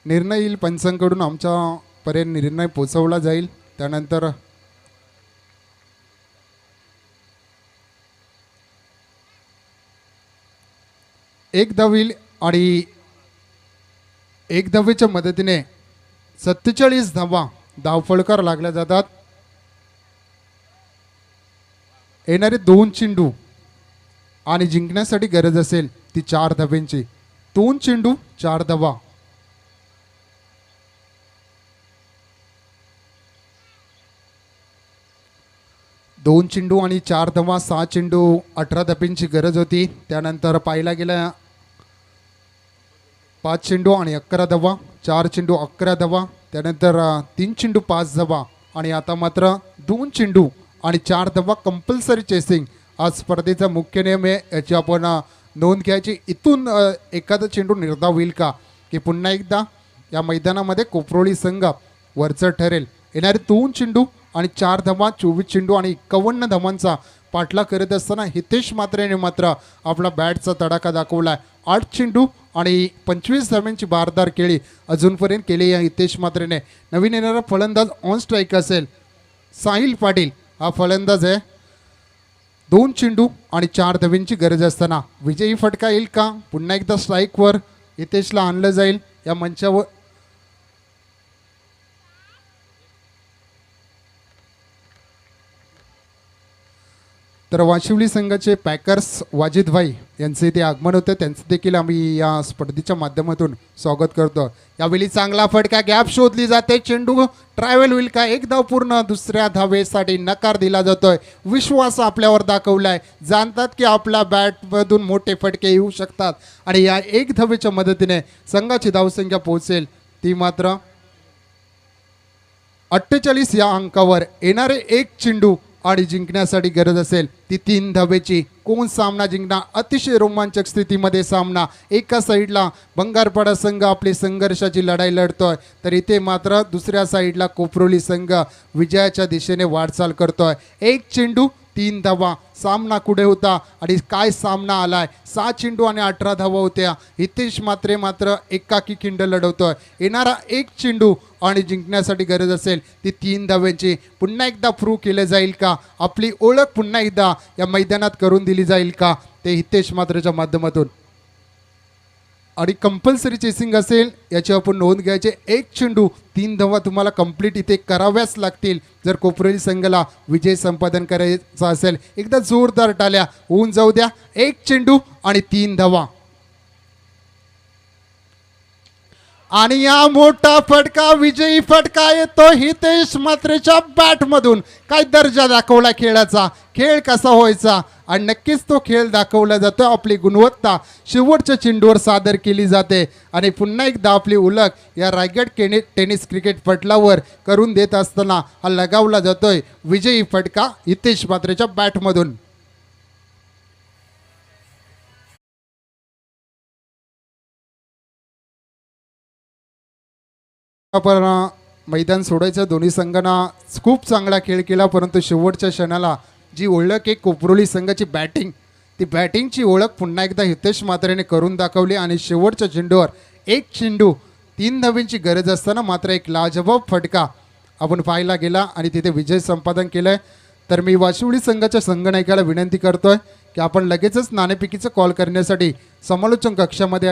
निर्णय येईल पंचांकडून, आमच्यापर्यंत निर्णय पोचवला जाईल. त्यानंतर एक धाव आणि एक धावेच्या मदतीने 47 धावा धावफलकार लागल्या जातात. येणारे 2 चेंडू आणि जिंकण्यासाठी गरज असेल ती 4 धाव्यांची. 2 चेंडू 4 धावा. दोन चेंडू आणि 4 धावा. 6 चेंडू 18 धाब्यांची गरज होती. त्यानंतर पाहिला गेला 5 चेंडू आणि 11 धावा. 4 चेंडू 11 धावा. त्यानंतर 3 चेंडू 5 धावा आणि आता मात्र 2 चेंडू आणि 4 धावा कंपल्सरी चेसिंग आज स्पर्धेचा मुख्य नियम आहे. याची आपण नोंद घ्यायची. इथून एखादा चेंडू निर्धाव होईल का की पुन्हा एकदा या मैदानामध्ये कोपरोली संघ वरचढ ठरेल. येणारे 2 चेंडू आणि 4 धावा. 24 चेंडू आणि 51 धावांचा पाठलाग करत असताना हितेश मात्रेने मात्र आपला बॅटचा तडाखा दाखवला. 8 चेंडू आणि 25 धाव्यांची बारदार खेळी अजूनपर्यंत केली या हितेश मात्रेने. नवीन येणारा फलंदाज ऑन स्ट्राईक असेल साहिल पाटील हा फलंदाज आहे. 2 चेंडू आणि 4 धाव्यांची गरज असताना विजयी फटका येईल का, पुन्हा एकदा स्ट्राईकवर हितेशला आणलं जाईल या मंचावर. तर वाशिवली संघाचे पॅकर्स वाजिद भाई यांचे इथे आगमन होतं. त्यांचं देखील आम्ही या स्पर्धेच्या माध्यमातून स्वागत करतो. यावेळी चांगला फटका गॅप शोधली जाते. चेंडू ट्रॅव्हल होईल का, एक धाव पूर्ण. दुसऱ्या धावेसाठी नकार दिला जातोय. विश्वास आपल्यावर दाखवलाय. जाणतात की आपल्या बॅटमधून मोठे फटके येऊ शकतात आणि या एक धावेच्या मदतीने संघाची धावसंख्या पोहोचेल ती मात्र 48 या अंकावर. येणारे 1 चेंडू आणि जिंकण्यासाठी गरज असेल ती 3 धावेची. कोण सामना जिंकणार, अतिशय रोमांचक स्थितीमध्ये सामना. एका साईडला बंगारपाडा संघ आपली संघर्षाची लढाई लढतोय तर इथे मात्र दुसऱ्या साईडला कोपरोली संघ विजयाच्या दिशेने वाटचाल करतोय. 1 चेंडू 3 धावा. सामना कुठे होता आणि काय सामना आलाय. 6 चेंडू आणि 18 धावा होत्या. हितेश म्हात्रे मात्र एकाकी खिंड लढवतोय. येणारा एक चेंडू आणि जिंकण्यासाठी गरज असेल ती 3 धाव्यांची. पुन्हा एकदा प्रूव्ह केलं जाईल का, आपली ओळख पुन्हा एकदा या मैदानात करून दिली जाईल का, ते हितेश म्हात्रेच्या माध्यमातून. आणि कंपल्सरी चेसिंग असेल याची आपण नोंद घ्यायचे. एक चेंडू 3 धावा तुम्हाला कंप्लीट इथे कराव्याच लागतील जर कोपरेली संघाला विजय संपादन करायचा असेल. एकदा जोरदार टाळ्या होऊन जाऊ द्या. एक चेंडू आणि 3 धावा. आणि या मोठा फटका, विजयी फटका येतो हितेश म्हात्रेच्या बॅटमधून. काय दर्जा दाखवला खेळाचा, खेळ कसा व्हायचा आणि नक्कीच तो खेळ दाखवला जातो. आपली गुणवत्ता शेवटच्या चेंडूवर सादर केली जाते आणि पुन्हा एकदा आपली ओळख या रायगड टेनिस क्रिकेट पटलावर करून देत असताना हा लगावला जातोय विजयी फटका हितेश म्हात्रेच्या बॅटमधून. आपण मैदान सोडायचं. दोन्ही संघांना खूप चांगला खेळ केला, परंतु शेवटच्या क्षणाला जी ओळख एक कोपरोली संघाची बॅटिंग, ती बॅटिंगची ओळख पुन्हा एकदा हितेश म्हात्रेने करून दाखवली. आणि शेवटच्या चेंडूवर एक चेंडू 3 धाव्यांची गरज असताना मात्र एक लाजवाब फटका आपण पाहायला गेला आणि तिथे विजय संपादन केलं. तर मी वाशिवडी संघाच्या संघनायकाला विनंती करतोय की आपण लगेचच नाणेफेकीचं कॉल करण्यासाठी समालोचन कक्षामध्ये